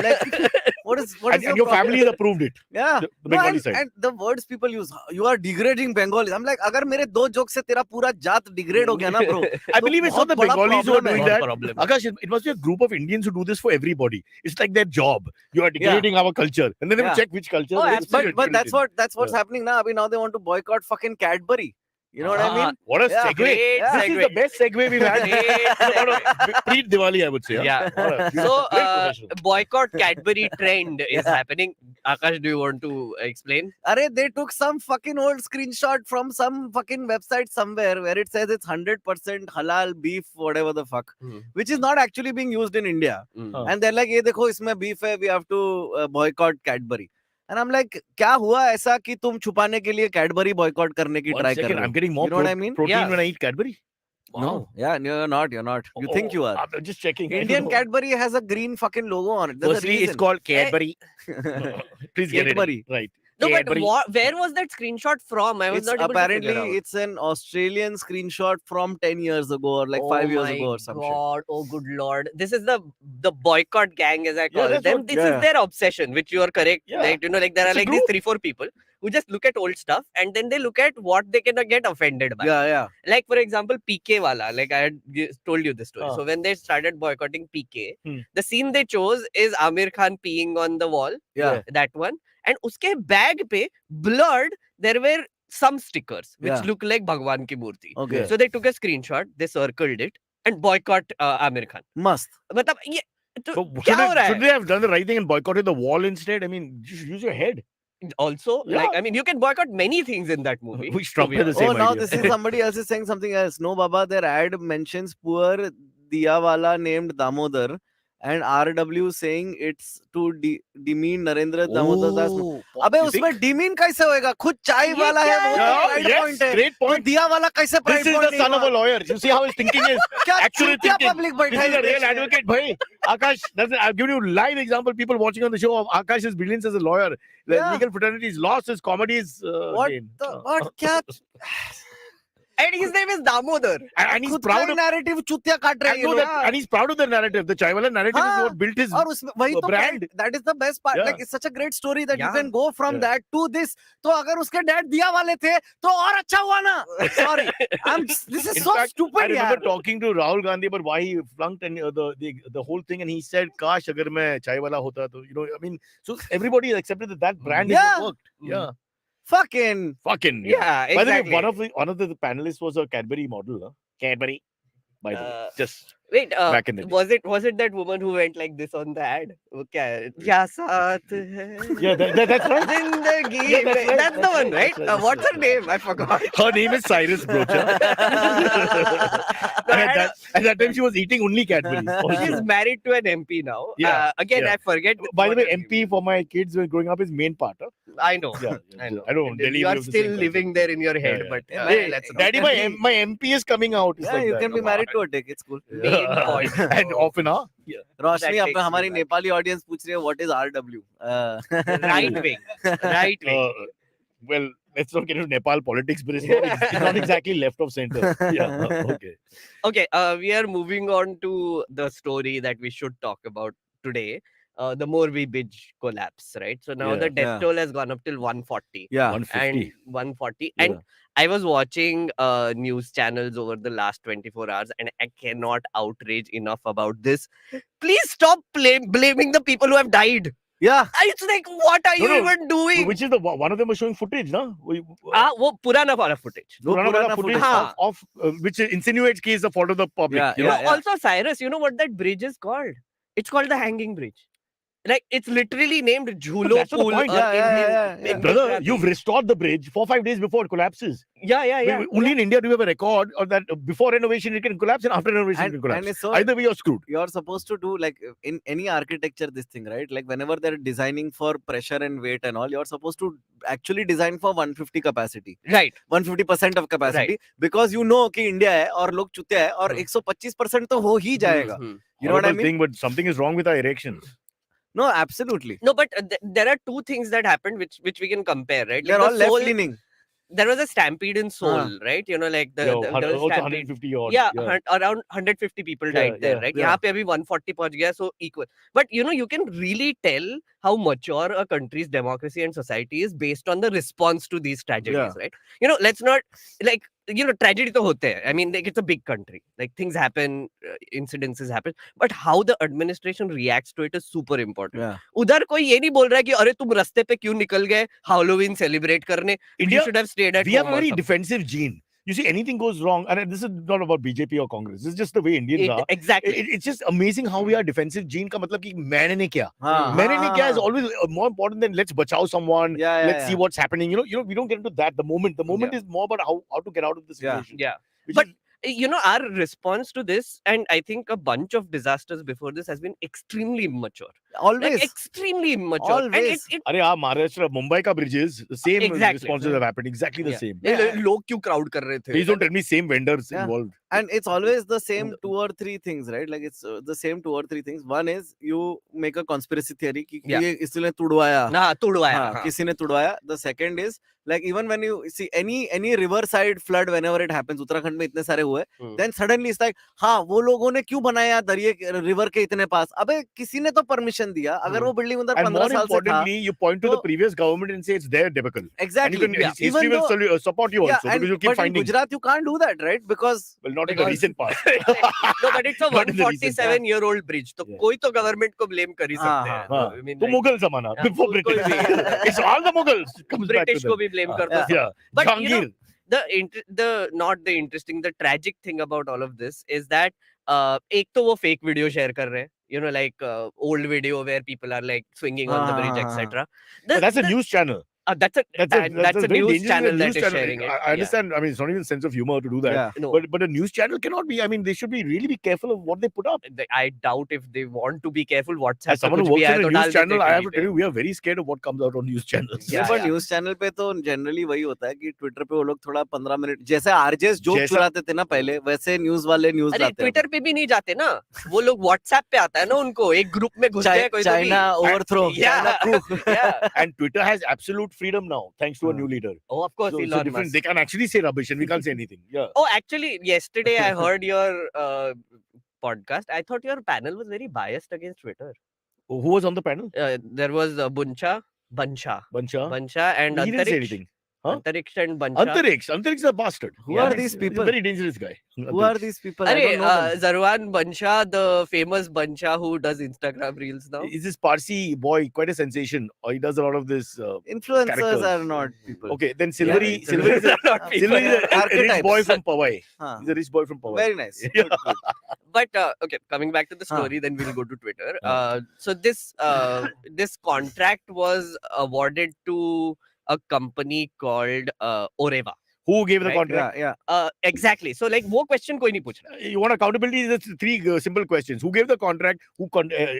Like, what is and your problem? family has approved it. Yeah. The No, Bengali and, side. and the words people use, you are degrading Bengalis. I'm like, अगर मेरे दो joke से तेरा पूरा जात degrade हो गया ना, bro. I believe it's not the Bengalis who are doing that. Problem. Akash, it must be a group of Indians who do this for everybody. It's like their job. You are degrading our culture. And then they will Yeah. check which culture. Oh, they will see But that's it. what's happening now. I mean, now they want to boycott fucking Cadbury. You know what I mean? What a Yeah, segue. great This is the best segue we've had. Great Pre-Diwali, I would say. Yeah. What a So, great professional. boycott Cadbury trend is happening. Akash, do you want to explain? Arey, they took some fucking old screenshot from some fucking website somewhere where it says it's 100% halal beef, whatever the fuck, which is not actually being used in India. And they're like, "Ye dekho, isme beef hai, we have to boycott Cadbury." And I'm like, क्या हुआ ऐसा कि तुम छुपाने के लिए Cadbury boycott करने की One try कर second, रहे I'm हो? getting more You know what I mean? protein Yeah. when I eat Cadbury. No, yeah, you're not. You think you are. I'm just checking. I Indian don't know. Cadbury has a green fucking logo on it. There's a Firstly, it's reason. called Cadbury. Please get Cadbury. it right. No, Cadbury. but where was that screenshot from? I was It's not able apparently to figure out. it's an Australian screenshot from 10 years ago or like 5 years ago or some shit. God, oh good lord. This is the boycott gang, as I call that's them. what- This yeah. is their obsession, which you are correct. Yeah. Like, like there are It's a like these group. 3-4 people who just look at old stuff and then they look at what they can get offended by. Yeah. Like for example, PK wala. Like I had told you this story. So when they started boycotting PK, the scene they chose is Amir Khan peeing on the wall. Yeah. That one. And uske bag pe blurred there were some stickers which look like Bhagwan ki murti. Okay. So they took a screenshot, they circled it and boycott Amir Khan. Must. मतलब ये तो But क्या हो रहा है? should they have done the right thing and boycotted the wall instead? I mean, just use your head. Also, Yeah. like I mean, you can boycott many things in that movie. We struck to be with the honest. same Oh, now idea. this is somebody else is saying something else. No, Baba, their ad mentions poor Diyawala named Damodar and RW saying it's to demean Narendra Damodar Das. अबे you think? उसमें demean कैसे होएगा? खुद चाय वाला है वो Yeah, तो pride yes, point है. great तो point. दिया वाला कैसे pride This is point the नहीं son of a हुआ? lawyer. You see how his thinking is क्या actually चूतिया thinking. public This बैठा is है a real देश में? advocate, bhai. Aakash, I've given you live example. People watching on the show of Akash's brilliance as a lawyer. The Yeah. legal fraternity is lost. His comedy is What gained. the what क्या? And his name is Damodar. And he's खुद का proud he of narrative चूतिया काट रहे हैं I ये know लोग. that, and he's proud of the narrative. The Chaiwala narrative is हाँ. what built his और उसमें वही तो brand. that is the best part. Yeah. Like it's such a great story that you Yeah. can go from Yeah. that to this. तो अगर उसके dad दिया वाले थे तो और अच्छा हुआ ना. Sorry, this is In so fact, stupid. I remember यार. talking to Rahul Gandhi about why he flunked and the whole thing, and he said, "Kash, agar मैं chai wala hota to," I mean, so everybody accepted that brand Yeah. has worked. Yeah, Fucking. fucking Yeah, By the way, exactly. one of the panelists was a Cadbury model. Huh? Cadbury. By the way, just Wait, back in the day. was it that woman who went like this on the ad? वो क्या है? क्या साथ है? Yeah, that's right. जिंदगी Yeah, that's में. right. That's the one, right? That's right. What's her name? I forgot. Her name is Cyrus Brocha. and at that time, she was eating only Cadbury. She's married to an MP now. Yeah, Again, yeah. I forget. By the what way, her name MP for my kids when growing up is main part. Huh? I know. Yeah, I know. I don't. Delhi You we are have the still same living culture. there in your head, Yeah, but yeah. Hey, let's not. Daddy, my MP is coming out. It's Yeah, like you that. can be married to a dick. It's cool. Main point. And often, huh? Yeah. Roshni That अब takes हमारी me back. Nepali audience पूछ रही है what is RW? Right wing. Right wing. Well, let's not get into Nepal politics, but it's not exactly left of center. Yeah, okay. Okay, we are moving on to the story that we should talk about today. The Morbi Bridge collapse, right? So now Yeah, the death yeah. toll has gone up till 140. Yeah. 150. And 140. Yeah. And I was watching news channels over the last 24 hours and I cannot outrage enough about this. Please stop blaming the people who have died. Yeah. It's like, what are you No, even doing? Which is the one of them was showing footage, no? वो पुराना वाला footage. वो पुराना footage footage. of which insinuates he is the fault of the public. Yeah, you No, know? yeah. also, Cyrus, you know what that bridge is called? It's called the Hanging Bridge. Like, it's literally named Jhulo that's the Pool. point. Yeah. Brother, you've restored the bridge 4-5 days before it collapses. Yeah. Only in India do we have a record of that before renovation it can collapse and after renovation it can And collapse. it's so Either way, you're screwed. you're supposed to do like in any architecture this thing, right? Like whenever they're designing for pressure and weight and all, you're supposed to actually design for 150 capacity, Right. 150% of capacity, because you know कि India है और लोग चुतिया है और 125% तो हो ही जाएगा. Mhm. You know what I Horrible mean? thing, but something is wrong with our erections. No, absolutely. No, but there are two things that happened which we can compare, right? They're Like all the left Seoul- leaning. There was a stampede in Seoul, right? You know, like there was Also stampede. 150 odd. Yeah, around 150 people died there, right? yeah. यहाँ पे अभी 140 पहुंच गया, so equal. But you know, you can really tell how mature a country's democracy and society is based on the response to these tragedies, right? You know, let's not like tragedy तो होते हैं. I mean, like it's a big country. Like things happen, incidences happen, but how the administration reacts to it is super important. Yeah. उधर कोई ये नहीं बोल रहा है कि अरे तुम रास्ते पे क्यों निकल गए Halloween celebrate करने? India, You should have stayed at we have home a or very something. defensive gene. You see, anything goes wrong, and this is not about BJP or Congress. This is just the way Indians are. Exactly. It's just amazing how we are defensive gene. का मतलब कि मैंने ने क्या? हाँ, मैंने ने हाँ, क्या is हाँ. always more important than let's bachao someone. Yeah, Let's see what's happening. You know, we don't get into that. The moment is more about how to get out of the Yeah. situation. Yeah. Which But is- you know, our response to this, and I think a bunch of disasters before this has been extremely immature. Always. Like extremely immature. And Always. it अरे हाँ, Maharashtra, Mumbai का bridges, the same Exactly. responses have happened. Exactly the Yeah. same. लोग क्यों crowd कर रहे थे? Please don't tell me same vendors Yeah. involved. And it's always the same 2 or 3 things, right? Like it's the same 2 or 3 things. One is you make a conspiracy theory कि Yeah. ये इसने तुड़वाया. हाँ, तुड़वाया, हाँ, हाँ. किसी ने तुड़वाया. The second is like even when you see any riverside flood whenever it happens, Uttarakhand में इतने सारे हुए, then suddenly it's like हाँ वो लोगों ने क्यों बनाया दरिये रिवर के इतने पास. अबे किसी ने तो परमिशन दिया. अगर वो बिल्डिंग उधर And 15 more साल से था. importantly, you point to the तो- previous government and say it's their debacle. Exactly. And you can, history Even will though, support you also and, because you keep but in finding. Gujarat you can't do that, right? Because Well, not in the Because- recent past. No, but it's a Not in the recent 147-year-old bridge. तो Yeah. कोई तो government को blame कर ही सकते हैं. हाँ, I mean, तो like, Mughal जमाना हाँ, before कोई British. भी. It's all the Mughals. Comes back to British them. को भी blame कर दो. Yeah. But you know, Jahangir. the tragic thing about all of this is that एक तो वो fake video share कर रहे हैं, you know, like old video where people are like swinging on the bridge, etc. But that's a news channel. That's a very news dangerous channel that news is channel. sharing it. I understand. I mean, it's not even sense of humor to do that. Yeah. No, But a news channel cannot be. I mean, they should really be careful of what they put up. I doubt if they want to be careful. WhatsApp As someone who works in a news channel, I have to tell you, we are very scared of what comes out on news channels. Yeah, पर yeah. News channel पे तो generally वही होता है कि Twitter पे वो लोग थोड़ा 15 मिनट जैसे आरजेस जोक जैसा- चुराते थे ना पहले, वैसे न्यूज वाले न्यूज अरे लाते हैं. ट्विटर पे भी नहीं जाते ना, वो लोग व्हाट्सएप पे आता है ना उनको, एक ग्रुप में घुस गए कोई तो भी. China overthrow, Yeah. China coup. Yeah. And Twitter has absolute freedom now, thanks to a new leader. Oh, of course, So it's a Elon different. Musk. They can actually say rubbish and we can't say anything. Yeah. Oh, actually, yesterday I heard your podcast. I thought your panel was very biased against Twitter. Who was on the panel? There was Bansha, Bansha. and He didn't say Antariksh. anything. Huh? Antariksh and Bansha. Antariksh is a bastard. Who Yeah. are these He's a people? very dangerous guy. Who are these people? I Arey, don't know them. Zarwan Bansha, the famous Bansha who does Instagram reels now. Is this Parsi boy quite a sensation? Or he does a lot of this. Influencers characters. are not people. Okay, then Silvery. Yeah, Silvery is a, not people. Silvery is a rich Archetypes. boy from Powai. हाँ. He's a rich boy from Powai. Very nice. Yeah. Good, good. But okay, coming back to the story, then we'll go to Twitter. So this contract was awarded to a company called Oreva. Who gave the Right, contract? Yeah. Exactly. So like वो question कोई नहीं पूछ रहा. You want accountability? There's three simple questions. Who gave the contract? Who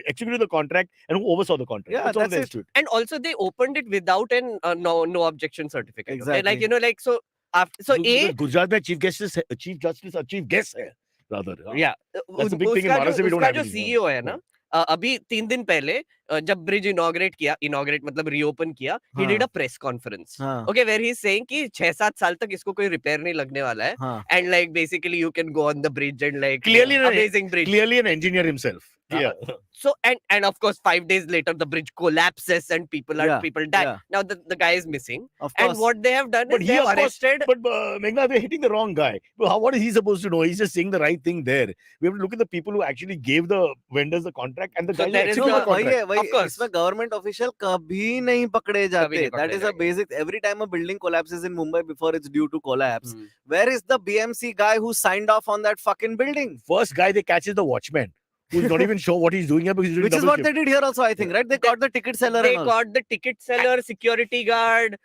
executed the contract? And who oversaw the contract? Yeah, all that's there it. is to it. And also they opened it without an no objection certificate. Okay? Exactly. Like, you know, like so after so Because Gujarat में chief justice or chief guest है rather. yeah. That's the big thing in उसका Maharashtra, we don't उसका have जो anything. CEO है ना, अभी 3 दिन पहले जब ब्रिज इनॉग्रेट मतलब रीओपन किया, he did a press conference. हाँ. Okay, where he's saying कि 6-7 साल तक इसको कोई रिपेयर नहीं लगने वाला है. हाँ. And like basically you can go on the bridge and like Clearly amazing bridge. Clearly an engineer himself. Yeah. So and of course 5 days later the bridge collapses and people die. Yeah. Now the guy is missing. Of course. And what they have done But is he, they have of course, arrested. But Meghnad, we're hitting the wrong guy. What is he supposed to know? He's just saying the right thing there. We have to look at the people who actually gave the vendors the contract and the So guys who there is executed no- the contract. वही है, वही Of course. इसमें government official कभी नहीं पकड़े जाते. नहीं That पकड़े is a जाएंगे. basic. Every time a building collapses in Mumbai before it's due to collapse, Hmm. where is the BMC guy who signed off on that fucking building? First guy they catch is the watchman, who's not even sure what he's doing here because he's doing Which is double what shift. they did here also, I think, right? They caught the ticket seller They and all. caught the ticket seller, security guard,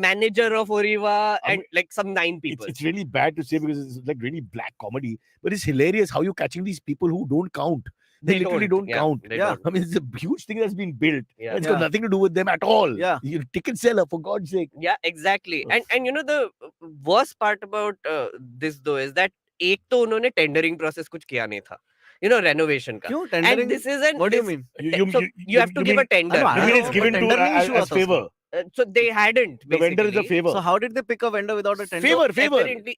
manager of Oriva, and like some 9 people. It's really bad to say because it's like really black comedy, but it's hilarious how you're catching these people who don't count. They literally don't Yeah, count. they Yeah. don't. I mean, it's a huge thing that's been built. Yeah. It's got nothing to do with them at all. Yeah. You're a ticket seller, for God's sake. Yeah, exactly. And you know the worst part about this though is that एक तो उन्होंने tendering process कुछ किया नहीं था, you know, renovation का. क्यों? And Tendering? this is an What do you this- mean? so you have to give a tender. I You mean know, it's but given to tender नहीं issue as होता favor. So they hadn't. The vendor is a basically. favor. So how did they pick a vendor without a tender? Favor, favor. Apparently,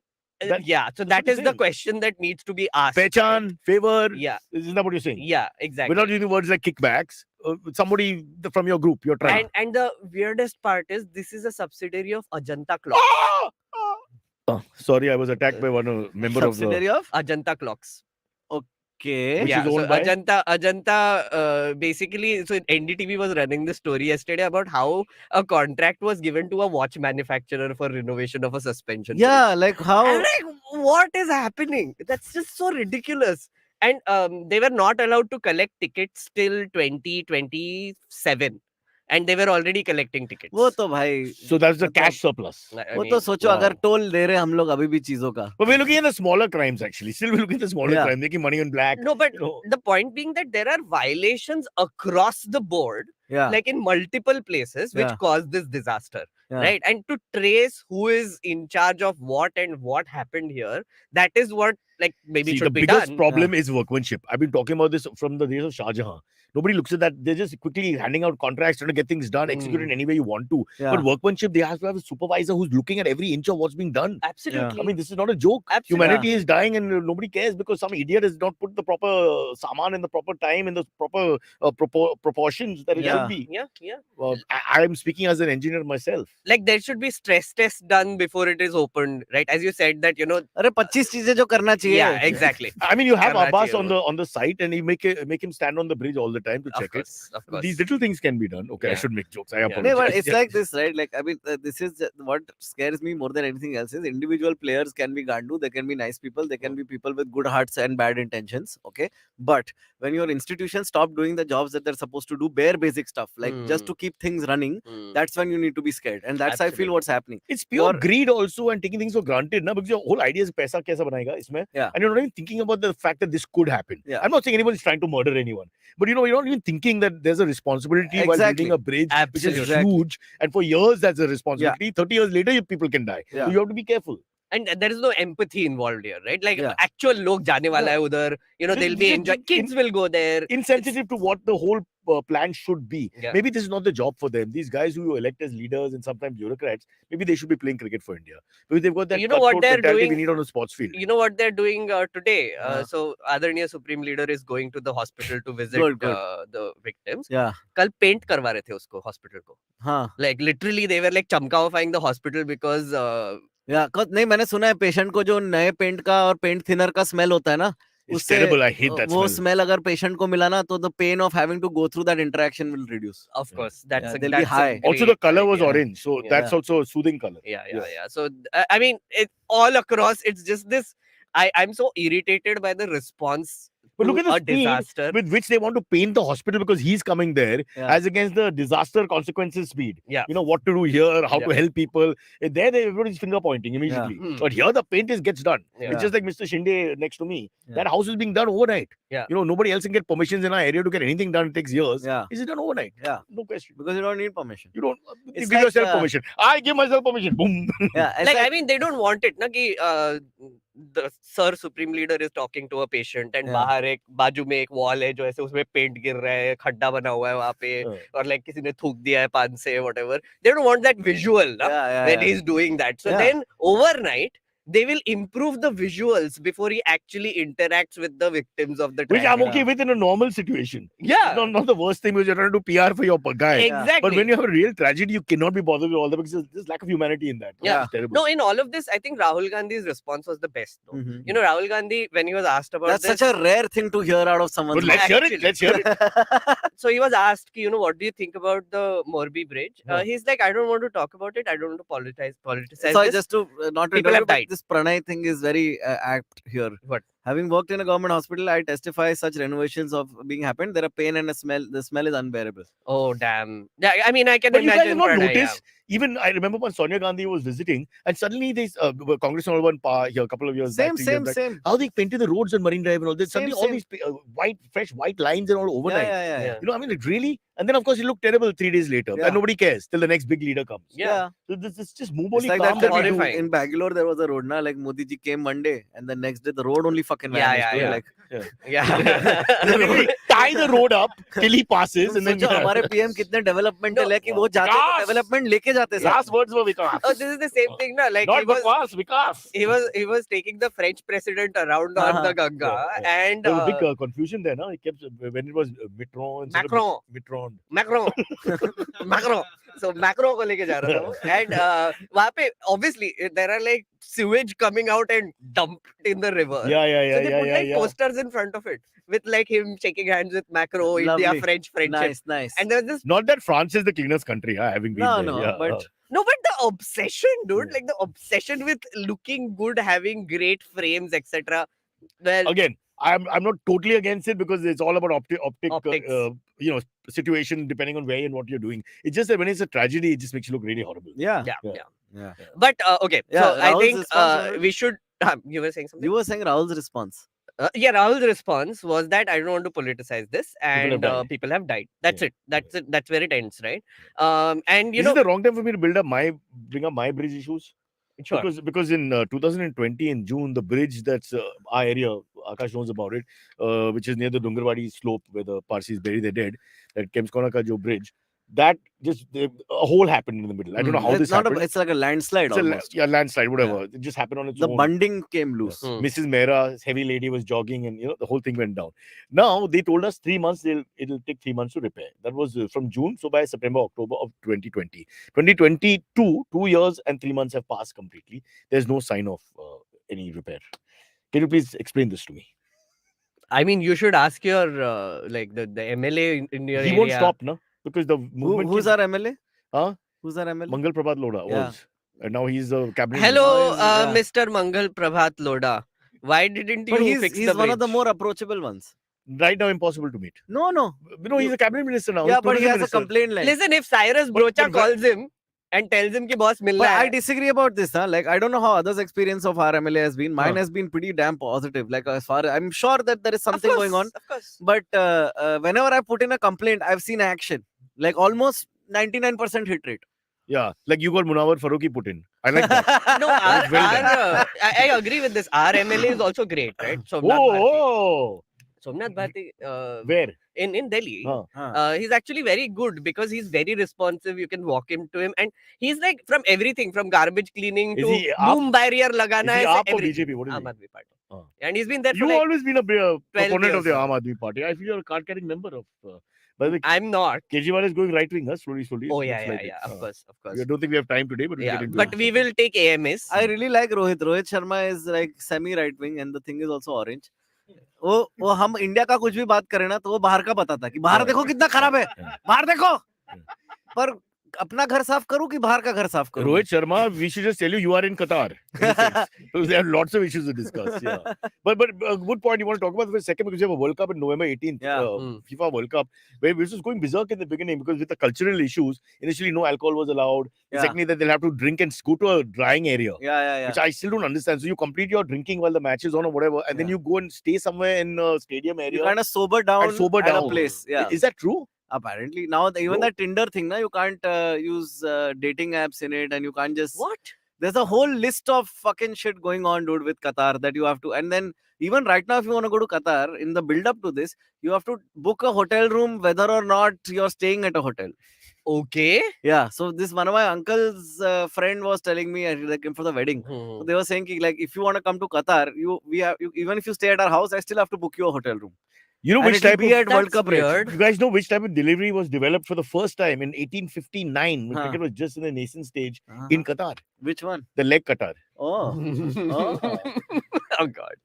That- yeah. So that's that what is I'm the saying. question that needs to be asked. Pechan, favor. Yeah, Isn't that what you're saying? yeah, exactly. We're not using words like kickbacks. Somebody from your group, you're trying. And the weirdest part is this is a subsidiary of Ajanta Clocks. Oh, sorry, I was attacked by one member of the. Subsidiary of? Ajanta Clocks. Okay. Which Yeah, is so owned by? Ajanta basically, so NDTV was running the story yesterday about how a contract was given to a watch manufacturer for renovation of a suspension. bridge. Yeah, like how? I'm like, what is happening? That's just so ridiculous. And they were not allowed to collect tickets till 2027. And they were already collecting tickets. वो तो भाई, So that's the मतलब- cash surplus. I वो mean, तो सोचो wow. अगर toll दे रहे हम लोग अभी भी चीजों का. But we're looking at the smaller crimes actually. Still, we're looking at the smaller Yeah. crime, making money on black. no, but You know. the point being that there are violations across the board, Yeah. like in multiple places, which Yeah. caused this disaster. Yeah. Right. And to trace who is in charge of what and what happened here, that is what like maybe See, it should the be biggest done. problem is workmanship. I've been talking about this from the days of Shah Jahan. Nobody looks at that. They're just quickly handing out contracts, trying to get things done, execute it any way you want to. Yeah. But workmanship, they have to have a supervisor who's looking at every inch of what's being done. Absolutely. I mean, this is not a joke. Absolutely. Humanity is dying and nobody cares because some idiot has not put the proper saman in the proper time, in the proper proportions that it Yeah. should be. Yeah, yeah. I am speaking as an engineer myself. Like there should be stress tests done before it is opened, right? As you said that, अरे 25 चीजें जो करना चाहिए. yeah, exactly. I mean, you have Karna Abbas chahiye on the site and you make him stand on the bridge all the time to check it. Of course. These little things can be done. Okay, I Yeah. should make jokes. I Yeah. apologize. No, but it's like this, right? Like, I mean, this is what scares me more than anything else is individual players can be gandu, they can be nice people, they can be people with good hearts and bad intentions, okay? But when your institutions stop doing the jobs that they're supposed to do, bare basic stuff, like just to keep things running, that's when you need to be scared. And that's, I feel, Absolutely. what's happening. It's pure Your- greed also and taking things for granted, na? Because your whole idea is paisa kaisa banayega isme. Yeah. And you're not even thinking about the fact that this could happen. Yeah. I'm not saying anyone is trying to murder anyone, but you're not even thinking that there's a responsibility while Exactly. building a bridge, which is Absolutely. huge. And for years, that's a responsibility. 30 years later, people can die. Yeah. So you have to be careful. And there is no empathy involved here, right? Like Yeah. actual log jane wala hai udhar, they'll be enjoying. Kids will go there. Insensitive to what the whole plan should be. Yeah. Maybe this is not the job for them. These guys who you elect as leaders and sometimes bureaucrats, maybe they should be playing cricket for India. Because they've got that You know what cutthroat they're mentality we doing? need on a sports field. You know what they're doing today? Yeah. So Adarniya Supreme Leader is going to the hospital to visit Good. the victims. Yeah. कल paint करवा रहे थे उसको hospital को. हाँ. Like literally they were like चमकाओफाइंग the hospital because नहीं, मैंने सुना है पेशेंट को जो नए पेंट का और पेंट थिनर का स्मेल होता है ना, It's उससे terrible. I hate that वो smell. स्मेल अगर पेशेंट को मिला ना, तो the pain of having to go through that interaction will reduce. of course that's Yeah, a, they'll be that's a high. Also, the great color was idea. orange, so Yeah. that's also a soothing color. Yeah. So I mean, it all across. It's just this. I'm so irritated by the response. But look to at the a speed disaster. with which they want to paint the hospital because he's coming there, Yeah. as against the disaster consequences speed. Yeah. You know what to do here, how to Yeah. help people. There, everybody's finger pointing immediately. Hmm. But here, the paint gets done. Yeah. It's just like Mr. Shinde next to me. Yeah. That house is being done overnight. Yeah. Nobody else can get permissions in our area to get anything done. It takes years. Yeah. Is it done overnight? Yeah. No question. Because you don't need permission. You don't you It's give like, yourself permission. I give myself permission. Boom. Yeah. It's Like I mean, they don't want it. Na ki the Sir Supreme Leader is talking to a patient and Yeah. बाहर एक बाजू में एक wall है जो ऐसे उसमें paint गिर रहा है, खड्डा बना हुआ है वहाँ पे Yeah. और like किसी ने थूक दिया है पान से whatever. They don't want that visual na, when he's doing that. So Yeah. then overnight they will improve the visuals before he actually interacts with the victims of the Which I'm tragedy. okay with in a normal situation. Yeah, Not the worst thing because you're trying to do PR for your guy. exactly. But when you have a real tragedy, you cannot be bothered with all that because there's lack of humanity in that. Yeah. It's terrible. No, in all of this, I think Rahul Gandhi's response was the best. Though. Mhm. You know, Rahul Gandhi, when he was asked about That's this, such a rare thing to hear out of someone's But let's hear it. Actually. Let's hear it. so he was asked, what do you think about the Morbi bridge? Yeah. He's like, I don't want to talk about it. I don't want to politicize Sorry, this. just to not to People have interrupt, but died. this Pranay thing is very apt here. What? Having worked in a government hospital, I testify such renovations of being happened. There are pain and a smell. The smell is unbearable. Oh, damn. Yeah, I mean, I can But you guys have imagine. not Pranay, yeah. noticed, even I remember when Sonia Gandhi was visiting, and suddenly this Congress number one here a couple of years back. 3 years back, Same. how they painted the roads on Marine Drive and all this. Same, Suddenly all these fresh white lines and all Yeah, overnight. yeah. I mean, it really. And then of course it looked terrible 3 days later. Yeah. And nobody cares till the next big leader comes. Yeah. So this is just move It's only like calm that that we do. horrifying. in Bangalore, there was a road, na, like Modi ji came one day, and the next day the road only fucking Yeah, vanished. yeah, dude, yeah. Like, Yeah. Literally tie the road up till he passes तुम and then सोचो हमारे PM कितने developmental है कि वो जाते तो विकास! Development लेके जाते साथ last words were Vikas. Oh, this is the same thing, na? Like Not he was, Bakwas, Vikas. he was taking the French president around on the Ganga, and There was a big confusion there, no? He kept when it was Mitron instead of Macron. Mitron. Macron. Macron. So Macron को लेके जा रहा था वो. And वहाँ पे obviously there are like sewage coming out and dumped in the river. Yeah. So they put like posters in front of it with like him shaking hands with Macron, India, Lovely. French friendship. nice. And there's this Not that France is the cleanest country, having been No, there. no, yeah, but no, but the obsession, dude, Yeah. like the obsession with looking good, having great frames, etc. Well, again, I'm not totally against it because it's all about Optics. situation depending on where and what you're doing. It's just that when it's a tragedy, it just makes you look really horrible. Yeah. yeah. But okay, Yeah, so I Rahul's think response was- we should. You were saying something? You were saying Rahul's response. Yeah, Rahul's response was that I don't want to politicize this, have and died. people have died. That's Yeah. it. That's it. That's where it ends, right? And you This know, is the wrong time for me to bring up my bridge issues. Sure. Because in 2020 in June, the bridge that's our area, Aakash knows about it, which is near the Dungarwadi slope where the Parsis bury their dead, that Kemskona ka jo bridge, that a hole happened in the middle. I don't know how it's this not happened. it's like a landslide It's a almost. landslide, whatever. It just happened on its The own. bunding came loose. Mrs. Mehra, heavy lady, was jogging, and the whole thing went down. Now they told us 3 months. It'll take 3 months to repair. That was from June. So by September, October of 2020, 2022, 2 years and 3 months have passed completely. There's no sign of any repair. Can you please explain this to me? I mean, you should ask your like the MLA in your He area. won't stop, no, because the movement. Who's our MLA? Huh? Who's our MLA? Mangal Prabhat Lodha Yeah. was, and now he's a cabinet. Hello, minister. Yeah. Mr. Mangal Prabhat Lodha. Why didn't But you fix he's the one of the bridge? more approachable ones. Right now, impossible to meet. No. He's a cabinet minister now. Yeah, He's but he tourism has a minister. complaint line. Listen, if Cyrus But- Brocha but- calls him and tells him ki boss mil But raha I hai. disagree about this. Huh? Like, I don't know how others' experience of our MLA has been. Mine has been pretty damn positive. Like, as far I'm sure that there is something going on. Of course. But whenever I put in a complaint, I've seen action. Like, almost 99% hit rate. Yeah, like you got Munawar Farooqi put in. I like that. No, That's well done. I agree with this. Our MLA is also great, right? Somnath Bharti. Oh, Somnath Bharti, where? in Delhi. Huh. He's actually very good because he's very responsive. You can walk him to him, and he's like from everything, from garbage cleaning Is to he AAP? boom barrier Is lagana. he hai, AAP or everything. BJP? What is Aam he? Aadmi Party. Oh. And he's been there for You've like, always been a 12 proponent of the years Aam Aadmi Party. I feel you're a card-carrying member of. By the way, I'm not. Kejriwal is going right-wing, huh? Slowly. Oh It yeah, looks yeah, like yeah. it. Of course. I don't think we have time today, but we'll Yeah, get into but it. we will take AMS. I really like Rohit. Rohit Sharma is like semi right wing, and the thing is also orange. वो हम India का कुछ भी बात करें ना तो वो बाहर का बताता कि बाहर देखो कितना खराब है, बाहर देखो. पर अपना घर साफ करूं कि बाहर का घर साफ करूं? Rohit Sharma, we should just tell you are in Qatar. So there are lots of issues to discuss. Yeah, but a good point you want to talk about for a second, because you have a World Cup in November 18th, Yeah. FIFA World Cup, where this was going berserk in the beginning because with the cultural issues, initially no alcohol was allowed. Yeah. Secondly, that they'll have to drink and go to a drying area. Yeah. Which I still don't understand. So you complete your drinking while the match is on or whatever, and then Yeah. you go and stay somewhere in a stadium area. You kind of sober down And sober at a down. place. Yeah. Is that true? Apparently now even No. that Tinder thing, na, you can't use dating apps in it, and you can't just. What? There's a whole list of fucking shit going on, dude, with Qatar that you have to. And then even right now, if you want to go to Qatar, in the build up to this, you have to book a hotel room whether or not you're staying at a hotel. Okay. Yeah. So this one of my uncle's friend was telling me, like, for the wedding. So they were saying ki, like, if you want to come to Qatar, even if you stay at our house, I still have to book you a hotel room. You know And which it'll type be of at World That's Cup rate. weird. You guys know which type of delivery was developed for the first time in 1859 when Huh. cricket was just in the nascent stage Uh-huh. in Qatar? Which one? The leg Qatar. Oh. Oh God.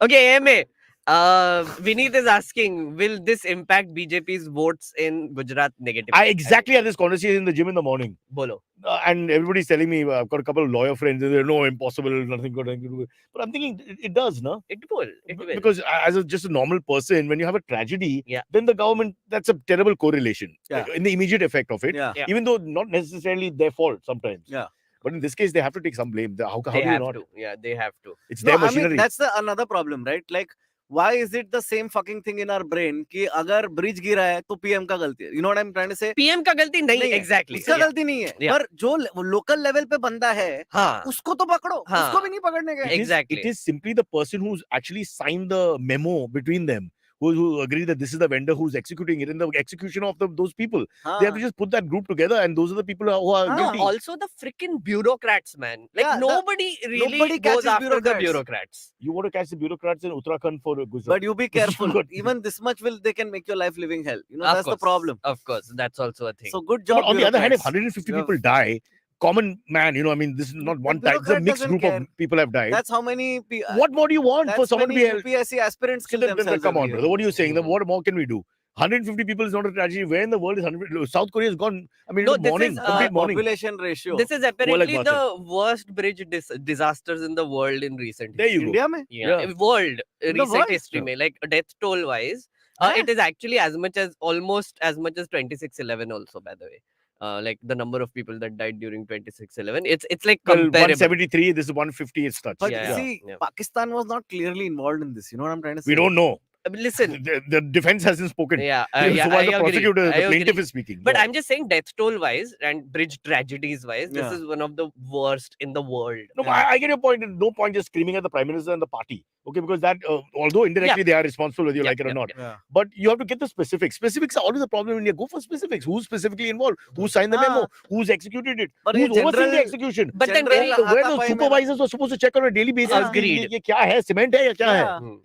Okay, AMA. Vineet is asking, will this impact BJP's votes in Gujarat negatively? I exactly had this conversation in the gym in the morning. Bolo. And everybody's telling me, I've got a couple of lawyer friends, and they're no, impossible, nothing got anything to do with it. But I'm thinking it does, no? It will. It will. Because as just a normal person, when you have a tragedy, Yeah. then the government, that's a terrible correlation Yeah. in the immediate effect of it. Yeah. Yeah. Even though not necessarily their fault sometimes. Yeah. But in this case, they have to take some blame. How they do you have not? to. Yeah, they have to. It's No, their I machinery. mean, that's another problem, right? Like, why is it the same fucking thing in our brain कि अगर bridge गिरा है तो PM का गलती है? You know what I'm trying to say? PM का गलती नहीं, नहीं है, exactly. उसका Yeah. गलती नहीं है, Yeah. पर जो लोकल लेवल पे बंदा है हाँ. उसको तो पकड़ो, हाँ. उसको भी नहीं पकड़ने गए. It is- Exactly. It is simply the person who's actually signed the memo between them, who agree that this is the vendor who's executing it, and the execution of those people. हाँ. They have to just put that group together, and those are the people who are Ah, guilty. Also, the freaking bureaucrats, man. Like, Yeah, nobody really nobody goes catches after the bureaucrats. bureaucrats. You want to catch the bureaucrats in Uttarakhand for Gujarat. But you be careful. Good. Even this much they can make your life living hell. You know, Of that's the course. problem. Of course, that's also a thing. So good job. But on the other hand, if bureaucrats. 150 Yeah. people die, common man, I mean, this is not one type. It's a bureaucrat mixed doesn't group of care. people have died. That's how many. What more do you want for That's someone to many be held? UPSC aspirants kill Then themselves. come on, every brother. year. What are you saying? Then what more can we do? 150 people is not a tragedy. Where in the world is 100? South Korea has gone. I mean, No, in the this morning, is, complete morning. Population ratio. This is apparently like the worst bridge disasters in the world in recent There you go. India में? Yeah. World In the recent world? history Yeah. mein, like death toll wise, Huh? it is actually almost as much as 2611 also, by the way. Like the number of people that died during 2611, it's like Well, comparable. 173. This is 150. It's touched. But Yeah. see, Yeah. Pakistan was not clearly involved in this. You know what I'm trying to say? We don't know. Listen, The defense hasn't spoken. yeah, So yeah, why I the agree. prosecutor, I the plaintiff agree. is speaking. But Yeah. I'm just saying, death toll wise and bridge tragedies wise, this Yeah. is one of the worst in the world. No, but I get your point. No point just screaming at the prime minister and the party. Okay, because that, although indirectly they are responsible whether you Yeah, like it or yeah, not. Yeah. But you have to get the specifics. Specifics are always the problem in India. Go for specifics. Who's specifically involved? Who signed the memo? Who's executed it? But Who's ये overseeing the general- execution? But then General very Where the हाथापाई में- supervisors were supposed to check on a daily basis. Yeah. Agreed. ये क्या है? Cement है या क्या है? Yeah.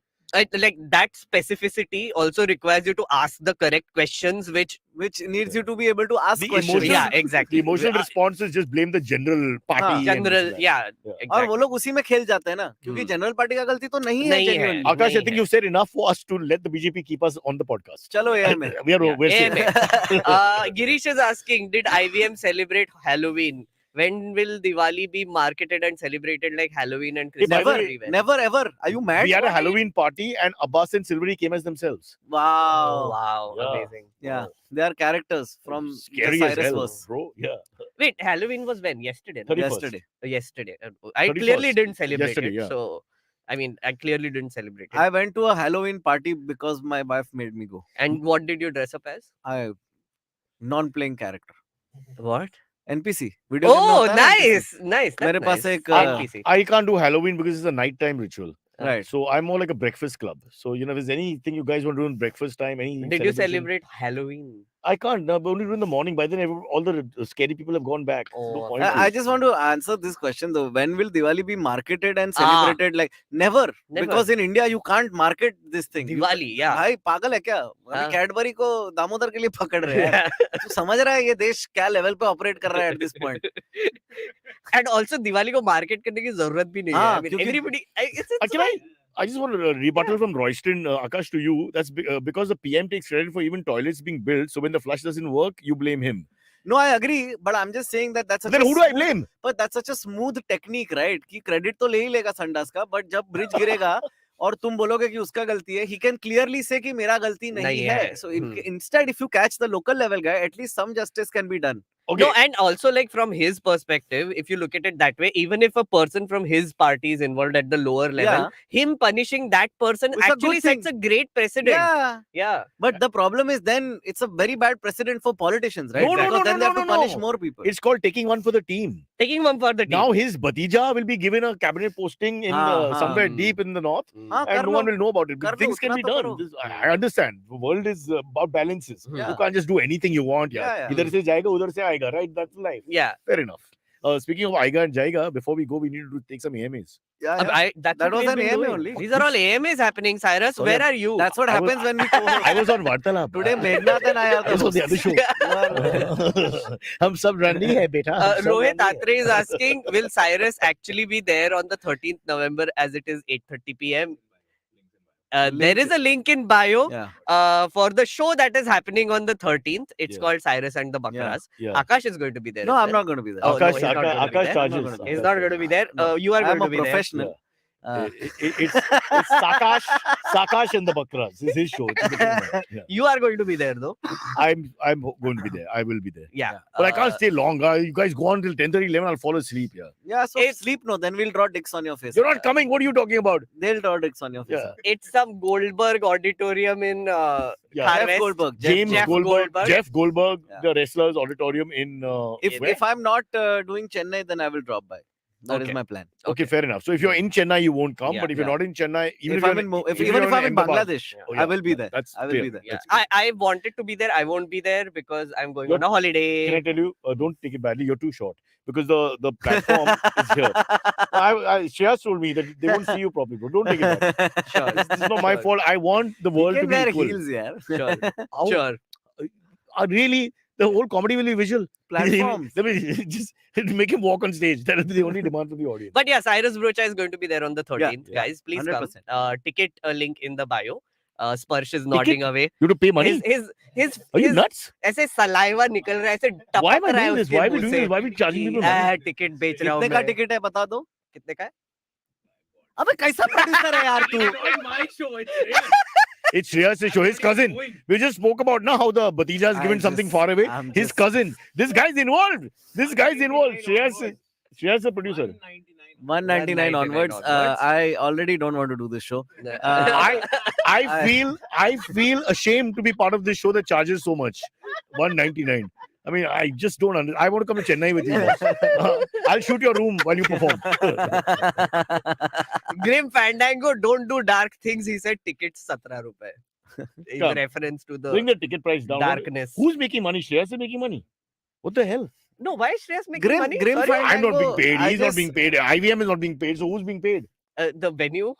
like that specificity also requires you to ask the correct questions, which Which needs you to be able to ask The questions. emotional- yeah, exactly. The emotional response is just blame the general party. हाँ. and General, this and that. yeah, Yeah. और exactly. वो लोग उसी में खेल जाते हैं ना, क्योंकि जनरल पार्टी का गलती तो नहीं है नहीं है। genuinely. Akash, I नहीं think है। you said enough for us to let the BJP keep us on the podcast. चलो यार में We're safe. Girish is asking, did IVM celebrate Halloween? When will Diwali be marketed and celebrated like Halloween and Hey, by Christmas the way, everywhere? never ever. Are you mad? We had a Halloween party and Abbas and Silvery came as themselves. Oh, Wow. wow, Yeah. amazing. Yeah, they are characters from Scary the as Cyrus hell, verse. bro. Yeah. Wait, Halloween was when? Yesterday. no? 31st. Yesterday. Yesterday. I 31st. clearly didn't celebrate Yesterday, it. yeah. So, I mean, I clearly didn't celebrate it. I went to a Halloween party because my wife made me go. And what did you dress up as? I non-playing character. What? NPC. Video game में Oh, होता है ना NPC? nice, nice. That's मेरे पास nice. एक, NPC. I can't do Halloween because it's a nighttime ritual. Right. So I'm more like a breakfast club. So, if there's anything you guys want to do in breakfast time, any Did you celebration- celebrate Halloween? I can't. No, but only do in the morning. By then, all the scary people have gone back. Oh, No point I to- just want to answer this question though. When will Diwali be marketed and Ah. celebrated? Like never, Never. because in India you can't market this thing. Diwali, yeah. भाई पागल है क्या? अभी हाँ. Cadbury को दामोदर के लिए पकड़ रहे हैं. तू समझ रहा है ये देश क्या लेवल पे ऑपरेट कर रहा है at this point? And also Diwali को मार्केट करने की जरूरत भी नहीं है. हाँ, I mean, क्योंकि- everybody. Can I just want to rebuttal from Royston, Akash, to you. That's because the PM takes credit for even toilets being built. So when the flush doesn't work, you blame him. No, I agree, but I'm just saying that that's such Then a who do I smooth- blame? But that's such a smooth technique, right? कि credit तो ले ही लेगा संडास का, but जब bridge गिरेगा और तुम बोलोगे कि उसका गलती है, he can clearly say कि मेरा गलती नहीं नहीं है. है. So instead, if you catch the local level guy, at least some justice can be done. Okay. No, and also like from his perspective, if you look at it that way, even if a person from his party is involved at the lower level, him punishing that person It's a actually good sets a great precedent. Yeah. Yeah. But the problem is then it's a very bad precedent for politicians, right? No, no, Because no, then no, they have no, to no, punish no. more people. It's called taking one for the team. Taking one for the team. Now his Bhatija will be given a cabinet posting in somewhere deep in the north, हाँ, and कर no low. one will know about it. कर लो, Things can उतना be तो done. करो. I understand. The world is about balances. Yeah. You can't just do anything you want. Yeah, yeah. इधर से जाएगा, उधर से आएगा. Right? That's life. Yeah. Fair enough. Speaking of Aiga and Jaiga, before we go, we need to take some AMAs. Yeah, Ab- yeah. that's That what was we've an been AMA doing. only. These are all AMAs happening, Cyrus. Sorry, Where are you? That's what I was- happens when we co-host. I was on Vartalap. Today, Meghnad and I are I was on the other show. हम सब रंडी है बेटा. हम सब Rohit रंडी है. Atre is asking, will Cyrus actually be there on the 13th November as it is 8:30 p.m.? There is a link in bio Yeah. for the show that is happening on the 13th. It's Yeah. called Cyrus and the Bakras. Yeah. Akash is going to be there. No, as I'm well. not going to be there. Oh, no, Akash, he's not going to be Akash there. charges. I'm not gonna He's not going to be there. No. You are I'm going a to be there. professional. It's Sakash and the Bakras. It's his show. It's a different one. Yeah. You are going to be there though. I'm going to be there. I will be there. Yeah. But I can't stay long. You guys go on till 10:30, 11. I'll fall asleep. Yeah. Yeah, so It's- sleep no, then we'll draw dicks on your face. You're not coming. What are you talking about? They'll draw dicks on your face. Yeah. It's some Goldberg auditorium in Yeah. Thar Jeff West. Goldberg. James Jeff Goldberg, Goldberg. Jeff Goldberg, Yeah. the wrestlers auditorium in. If I'm not doing Chennai, then I will drop by. That is Okay. my plan. Okay, fair enough. So if you're in Chennai, you won't come. Yeah, but if you're yeah. not in Chennai, even If if, I'm you're in, in, even if I'm in Ahmedabad- Bangladesh, Oh, I will be there. That's I will clear. be there. Yeah. That's I wanted to be there. I won't be there because I'm going You're- on a holiday. Can I tell you? Don't take it badly. You're too short because the platform is here. Shreyas told me that they won't see you properly, bro. Don't take it badly. Sure. This is not my Sure. fault. I want the You world to can be wear equal. heels, yeah. Sure. How- Sure. Really, the whole comedy will be visual. Platforms. Let me just make him walk on stage. That will be the only demand from the audience. But yeah, Cyrus Brocha is going to be there on the 13th. yeah. Guys, please 100%. come. Ticket link in the bio. Sparsh is nodding away. You have to pay money. His Are you nuts? ऐसे saliva निकल रहा है ऐसे Why am टपक I रहा है doing this? उसके Why are we मुंह doing से this? Why are we charging कि, people money? टिकट बेच रहा हूँ कितने का मैं टिकट है बता दो. कितने का है अबे कैसा प्रोड्यूसर है यार तू? my show. It's It's Shreyas' show. His cousin. We just spoke about now how the Bhatija has given something far away. I'm His just- cousin. This guy's involved. This guy's involved. Shreyas is the producer. 199 onwards. I already don't want to do this show. I feel ashamed to be part of this show that charges so much. 199. I mean, I just don't understand. I want to come to Chennai with you. Boss. I'll shoot your room while you perform. Grim Fandango, don't do dark things. He said tickets 17 rupees. In Come. reference to Bring the the ticket price down. darkness. Who's making money? Shreyas is making money. What the hell? No, why is Shreyas making Grim- money? Grim Sorry? Fandango- I'm not being paid. I He's not guess- being paid. IVM is not being paid. So who's being paid? The venue,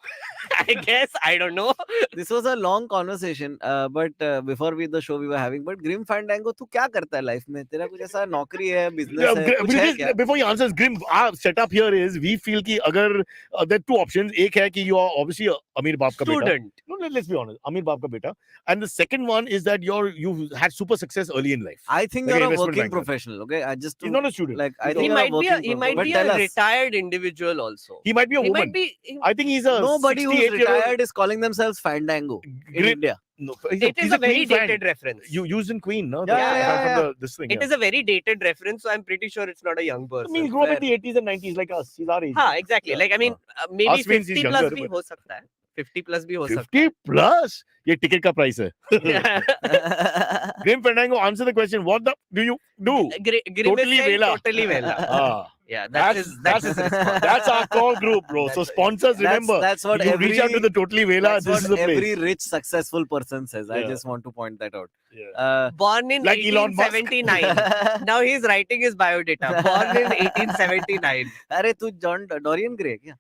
I guess. I don't know. This was a long conversation, but before the show we were having. But Grim Fandango, तू क्या करता है life में? तेरा कुछ ऐसा नौकरी है, business है, कुछ है क्या? Before he answers, Grim, our setup here is we feel कि अगर there are two options. एक है कि you are obviously a अमीर बाप का बेटा. Student. No, let's be honest. अमीर बाप का बेटा. And the second one is that you had super success early in life. I think Like you're an a investment working banker. professional. Okay, I just He's not a student. like I He think He you're might a be working he might professional. be But a tell us, retired individual also. He might be a He woman. might be. I think he's a nobody who's 68-year-old. retired is calling themselves Fandango in Grim- India. No, It is he's a very Queen fan. dated reference. You used in Queen, no? Yeah. From this thing. It is a very dated reference, so I'm pretty sure it's not a young I person. mean, he grew up fair. in the 80s and 90s like us. He's our age. हाँ, exactly. Yeah. Like I mean, maybe Us means he's 50 plus younger, भी but- हो सकता है. 50 plus भी हो सकता 50 plus? ये ticket का price है. है. Grim Fandango, answer the question. What the do you do? Totally Vela. Totally Vela. Ah, Yeah, that's his response. that's our core group, bro. So sponsors, remember, That's what you every reach out to the Totally Vela. that's This what is the every place. rich successful person says. I Yeah. just want to point that out. Yeah. Born in Like Elon Musk. 1879. Now he's writing his biodata. Born in 1879. अरे तू John Dorian Gray क्या?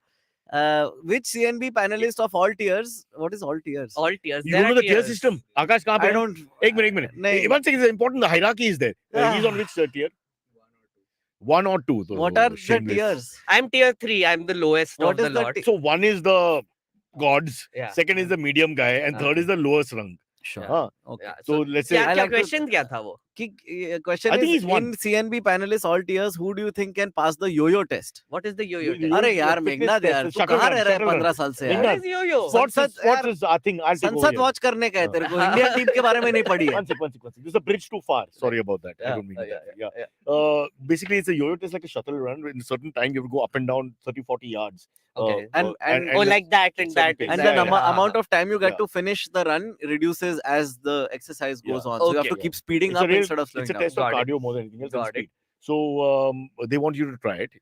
Which CNB panelist of all tiers? What is all tiers? All tears. You There don't know are the tier tiers. system. Akash कहाँ पे I है? don't. एक minute. नहीं. One thing is important. The hierarchy is there. He's on which tier? One or two. So What are the shameless. tiers? I'm tier 3. I'm the lowest What of the is the lot. ti- So one is the gods. Yeah. Second is the medium guy, and third is the lowest rung. Sure. Huh? Okay. Yeah, So let's say क्या I क्या like to- question क्या था वो? Question I think is he's won. in CNB panelists all tiers, who do you think can pass the yo-yo test? What is the yo-yo You- test? अरे यार fitness Meghnad test, यार तू shuttle कहाँ run, रह रहा है shuttle run. 15 साल से Meghnaad. यार? What is yo-yo? Sports is, संसद यार, I think I'll take over संसद here. वॉच करने का है तेरे को इंडियन टीम के बारे में नहीं पढ़ी है One sec. This is a bridge too far. Sorry about that. I don't mean that. Yeah. Basically, it's a yo-yo test like a shuttle run. In a certain time, you have to go up and down 30, 40 yards. Okay. And Oh, like that and that. Certain and things. the Yeah. amount of time you get Yeah. to finish the run reduces as the exercise goes Yeah. on. So you have Okay. to keep speeding It's a up real- instead of slowing It's a down. test of Got it. cardio more than anything else. And Got it. speed. So they want you to try it.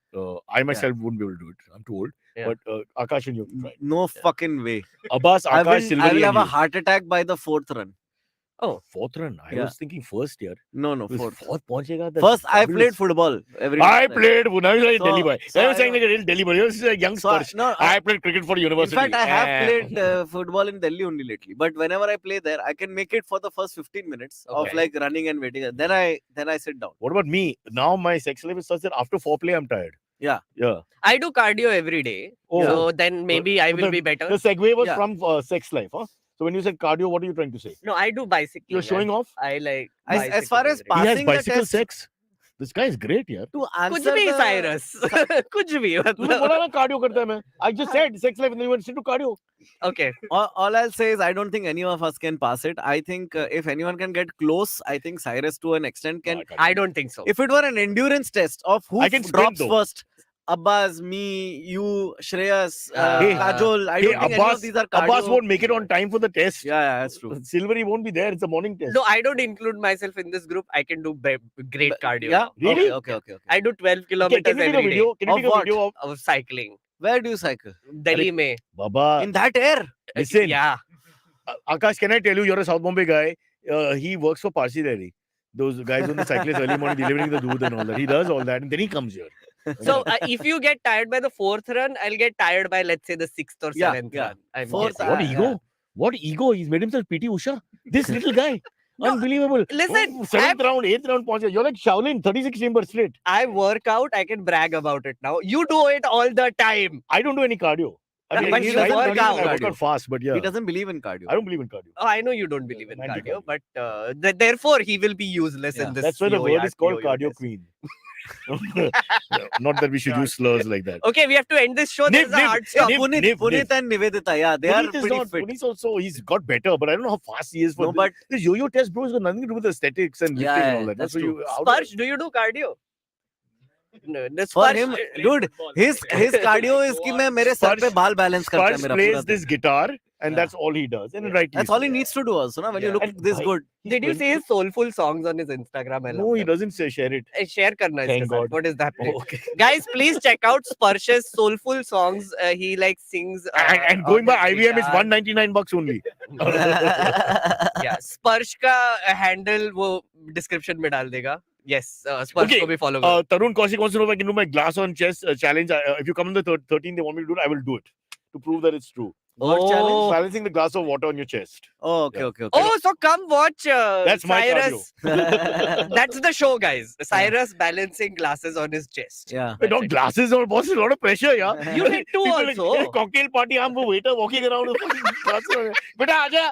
I myself wouldn't be able to do it. I'm too old. Yeah. But Akash and you have to try it. No fucking way. Abbas, I Akash, will Silveri, have and a you. heart attack by the fourth run. Fourth run. I Yeah. was thinking first year. No, Fourth fourth. पहुंचेगा, that's First, I fabulous. played football. Every I time. played. Now you're like So- Delhi boy. so I was I saying know- like a real Delhi boy. You're a young So, Spurs. no, I played cricket for in university. fact, I have played football in Delhi only lately. But whenever I play there, I can make it for the first 15 minutes of Okay. like running and waiting. Then I sit down. What about me? Now my sex life is such that after foreplay, I'm tired. Yeah. Yeah. I do cardio every day. Oh. So then maybe I So will the- be better. The segue was Yeah. from sex life, huh? So when you said cardio, what are you trying to say? No, I do bicycling. You're showing off? I like. As far as bicycling every day. He has Passing the bicycle test- sex. This guy is great, yeah. To कुछ answer भी the, Cyrus. कुछ भी तूने मतलब. बोला ना cardio करता है मैं. I just said sex life and then you went straight to cardio. Okay. all I'll say is I don't think any of us can pass it. I think if anyone can get close, I think Cyrus to an extent can. I don't think so. If it were an endurance test of who I can sprint drops though. first, Abbas, me, you, Shreyas, Hey, Kajol, I Hey, don't think any of Abbas, these are cardio. Abbas won't make it on time for the test. Yeah, that's true. Silvery won't be there. It's a morning test. No, I don't include myself in this group. I can do great cardio. Yeah, now. Really? Okay. I do 12 Can kilometers you take a every day video? Can you Of take a what? video of cycling. Where do you cycle? Delhi mein. Baba, In that air. listen. Yeah. Akash, can I tell you, you're a South Bombay guy. He works for Parsi Dairy. Those guys on the cyclists early morning delivering the doodh and all that. He does all that and then he comes here. So if you get tired by the fourth run, I'll get tired by let's say the sixth or Yeah, seventh yeah. run. I'm Fourth, guessing. What yeah. ego? What ego? He's made himself PT Usha. This little guy. No, Unbelievable. listen, 7th round, 8th round, you're like Shaolin, 36 chamber split. I work out. I can brag about it now. You do it all the time. I don't do any cardio. I Yeah, mean, but he I doesn't work work out. out. I work out fast, but yeah. He doesn't believe in cardio. I don't believe in cardio. Oh, I know you don't believe in Anti-cardio. cardio, but therefore he will be useless Yeah, in this. That's why the word is called yo-yo cardio test. queen. Not that we should use slurs like that. Okay, we have to end this show. There's a hard Yeah, stop. Puneet and Nivedita, yeah, they are Puneet is pretty not. fit. Puneet's also, he's got better, but I don't know how fast he is for No, this. but This yo-yo test, bro, has got nothing to do with aesthetics and lifting Yeah, and all that. that's So true. you, how do I- Sparsh, do you do cardio? For him, dude, his cardio is कि मैं मेरे sir पे बाल balance करता है Sparsh मेरा plays पूरा this guitar, and that's all he does. And rightly That's so. all he needs to do also, na? When you look And this bhai, good. Did you see his soulful songs on his Instagram? I love No, he them. doesn't say share it. Share karna Thank iske saath. God. What is that? Oh, okay. Guys, please check out Sparsh's soulful songs. He like sings. And going by on his IBM is guitar. $199 only. Yeah, Sparsh का handle वो description में डाल देगा. Yes, Sparsh Okay, को भी follow Tarun Kaushik wants to know if I can do my glass on chess challenge. If you come on the 13th, they want me to do it, I will do it to prove that it's true. What challenge? Balancing the glass of water on your chest. Oh, okay, Yeah. okay, okay. Oh, so come watch That's my Cyrus. That's the show, guys. Cyrus balancing glasses on his chest. Yeah. But not glasses or boss, a lot of pressure, yeah. You did too also. Like, cocktail party, I'm a waiter walking around with glasses. Beta, aaja.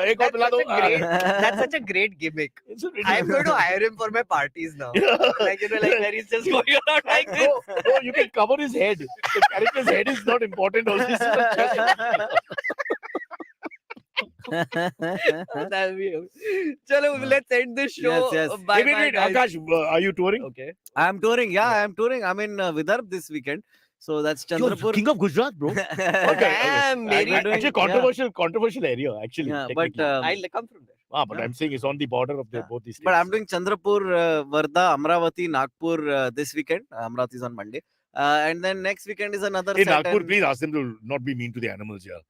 Ek aur pila do. That's such a great gimmick. It's a really- I'm going to hire him for my parties now. Like, where he's just going around like this. No, you can cover his head. The character's head is not important. Also, this is a chest. That'll be Chalo, let's end this show. Yes, yes. Bye, Wait, guys. Akash, are you touring? Okay. I'm touring. Yeah, I'm touring. I'm in Vidarbh this weekend. So that's You're Chandrapur. king of Gujarat, bro. okay. Damn, Mary. Actually, controversial area, actually. Yeah, but technically. I'll come from there. But yeah. I'm saying it's on the border of Yeah. both these states. But I'm doing Chandrapur, Varda, Amravati, Nagpur this weekend. Amravati is on Monday. And then next weekend is another Hey, set. Nagpur, and please ask them to not be mean to the animals here.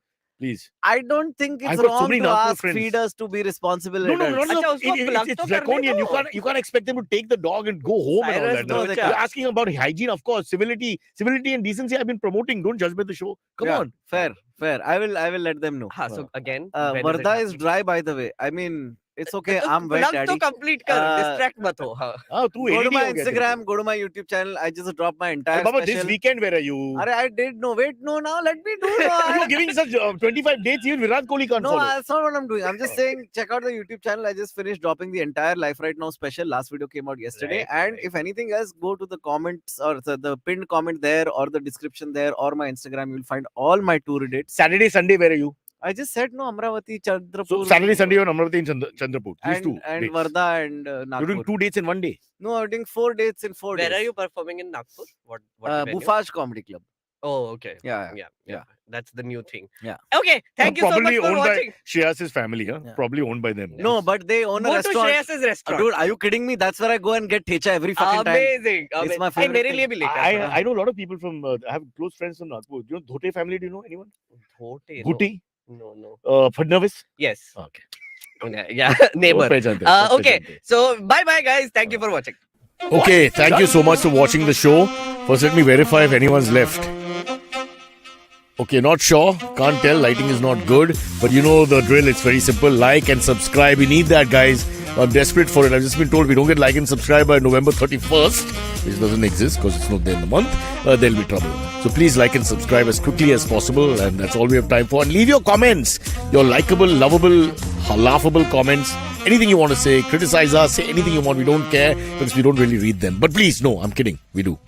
Please. I don't think it's I've got so wrong many to Nagpur ask friends. feeders to be responsible No, adults. Acha, usko plug it's to karne draconian. do. You can't expect them to take the dog and go home and all Cyrus, that. no, they You're can't. asking about hygiene, of course. Civility and decency I've been promoting. Don't judge me the show. Come Yeah, on. Fair. I will let them know. So again, when is it Varda is happening? dry, by the way. I mean, it's okay. तो I'm wet, plug daddy. तो complete कर, distract मत हो. हाँ. Tu Go to ADD my ho gaya Instagram, go to my YouTube channel. I just dropped my entire Baba, special. this weekend, where are you? I did. No, wait. No, now let me do You no, are giving such 25 dates, even Virat Kohli can't no, follow. that's not what I'm doing. I'm just saying, check out the YouTube channel. I just finished dropping the entire Life Right Now special. Last video came out yesterday. Right, And if anything else, go to the comments or the pinned comment there or the description there or my Instagram. You'll find all my tour dates. Saturday, Sunday, where are you? I just said no, Amravati, Chandrapur. So Saturday, Sunday, on Amravati and Chandrapur. These and, two and dates. Varda and You're Nagpur. doing 2 dates in 1 day. No, I'm doing 4 dates in 4 days. Where are you performing in Nagpur? What venue? Bufaj Comedy Club. Oh, okay. Yeah. Yeah. That's the new thing. Yeah. Okay. Thank you so much Probably for owned watching. by Shreyas's family, huh? Yeah. Probably owned by them. No, but they own a Go to restaurant. Shreyas's restaurant. Dude, are you kidding me? That's where I go and get thecha every fucking time. Amazing. It's my Hey, favorite मेरे thing. लिए भी लेकर आना. I know a lot of people from, I have close friends from Nagpur. Do you know Dhote family? Do you know anyone? Dhote, Guti? No. Fadnavis? Yes. Okay. Yeah. Neighbor. Okay. So bye guys. Thank you for watching. Okay, thank you so much for watching the show. First, let me verify if anyone's left. Okay, not sure. Can't tell. Lighting is not good. But you know the drill. It's very simple. Like and subscribe. We need that, guys. I'm desperate for it. I've just been told we don't get like and subscribe by November 31st, which doesn't exist because it's not there in the month. There'll be trouble. So please like and subscribe as quickly as possible. And that's all we have time for. And leave your comments. Your likable, lovable, laughable comments. Anything you want to say. Criticize us. Say anything you want. We don't care because we don't really read them. But please, no, I'm kidding. We do.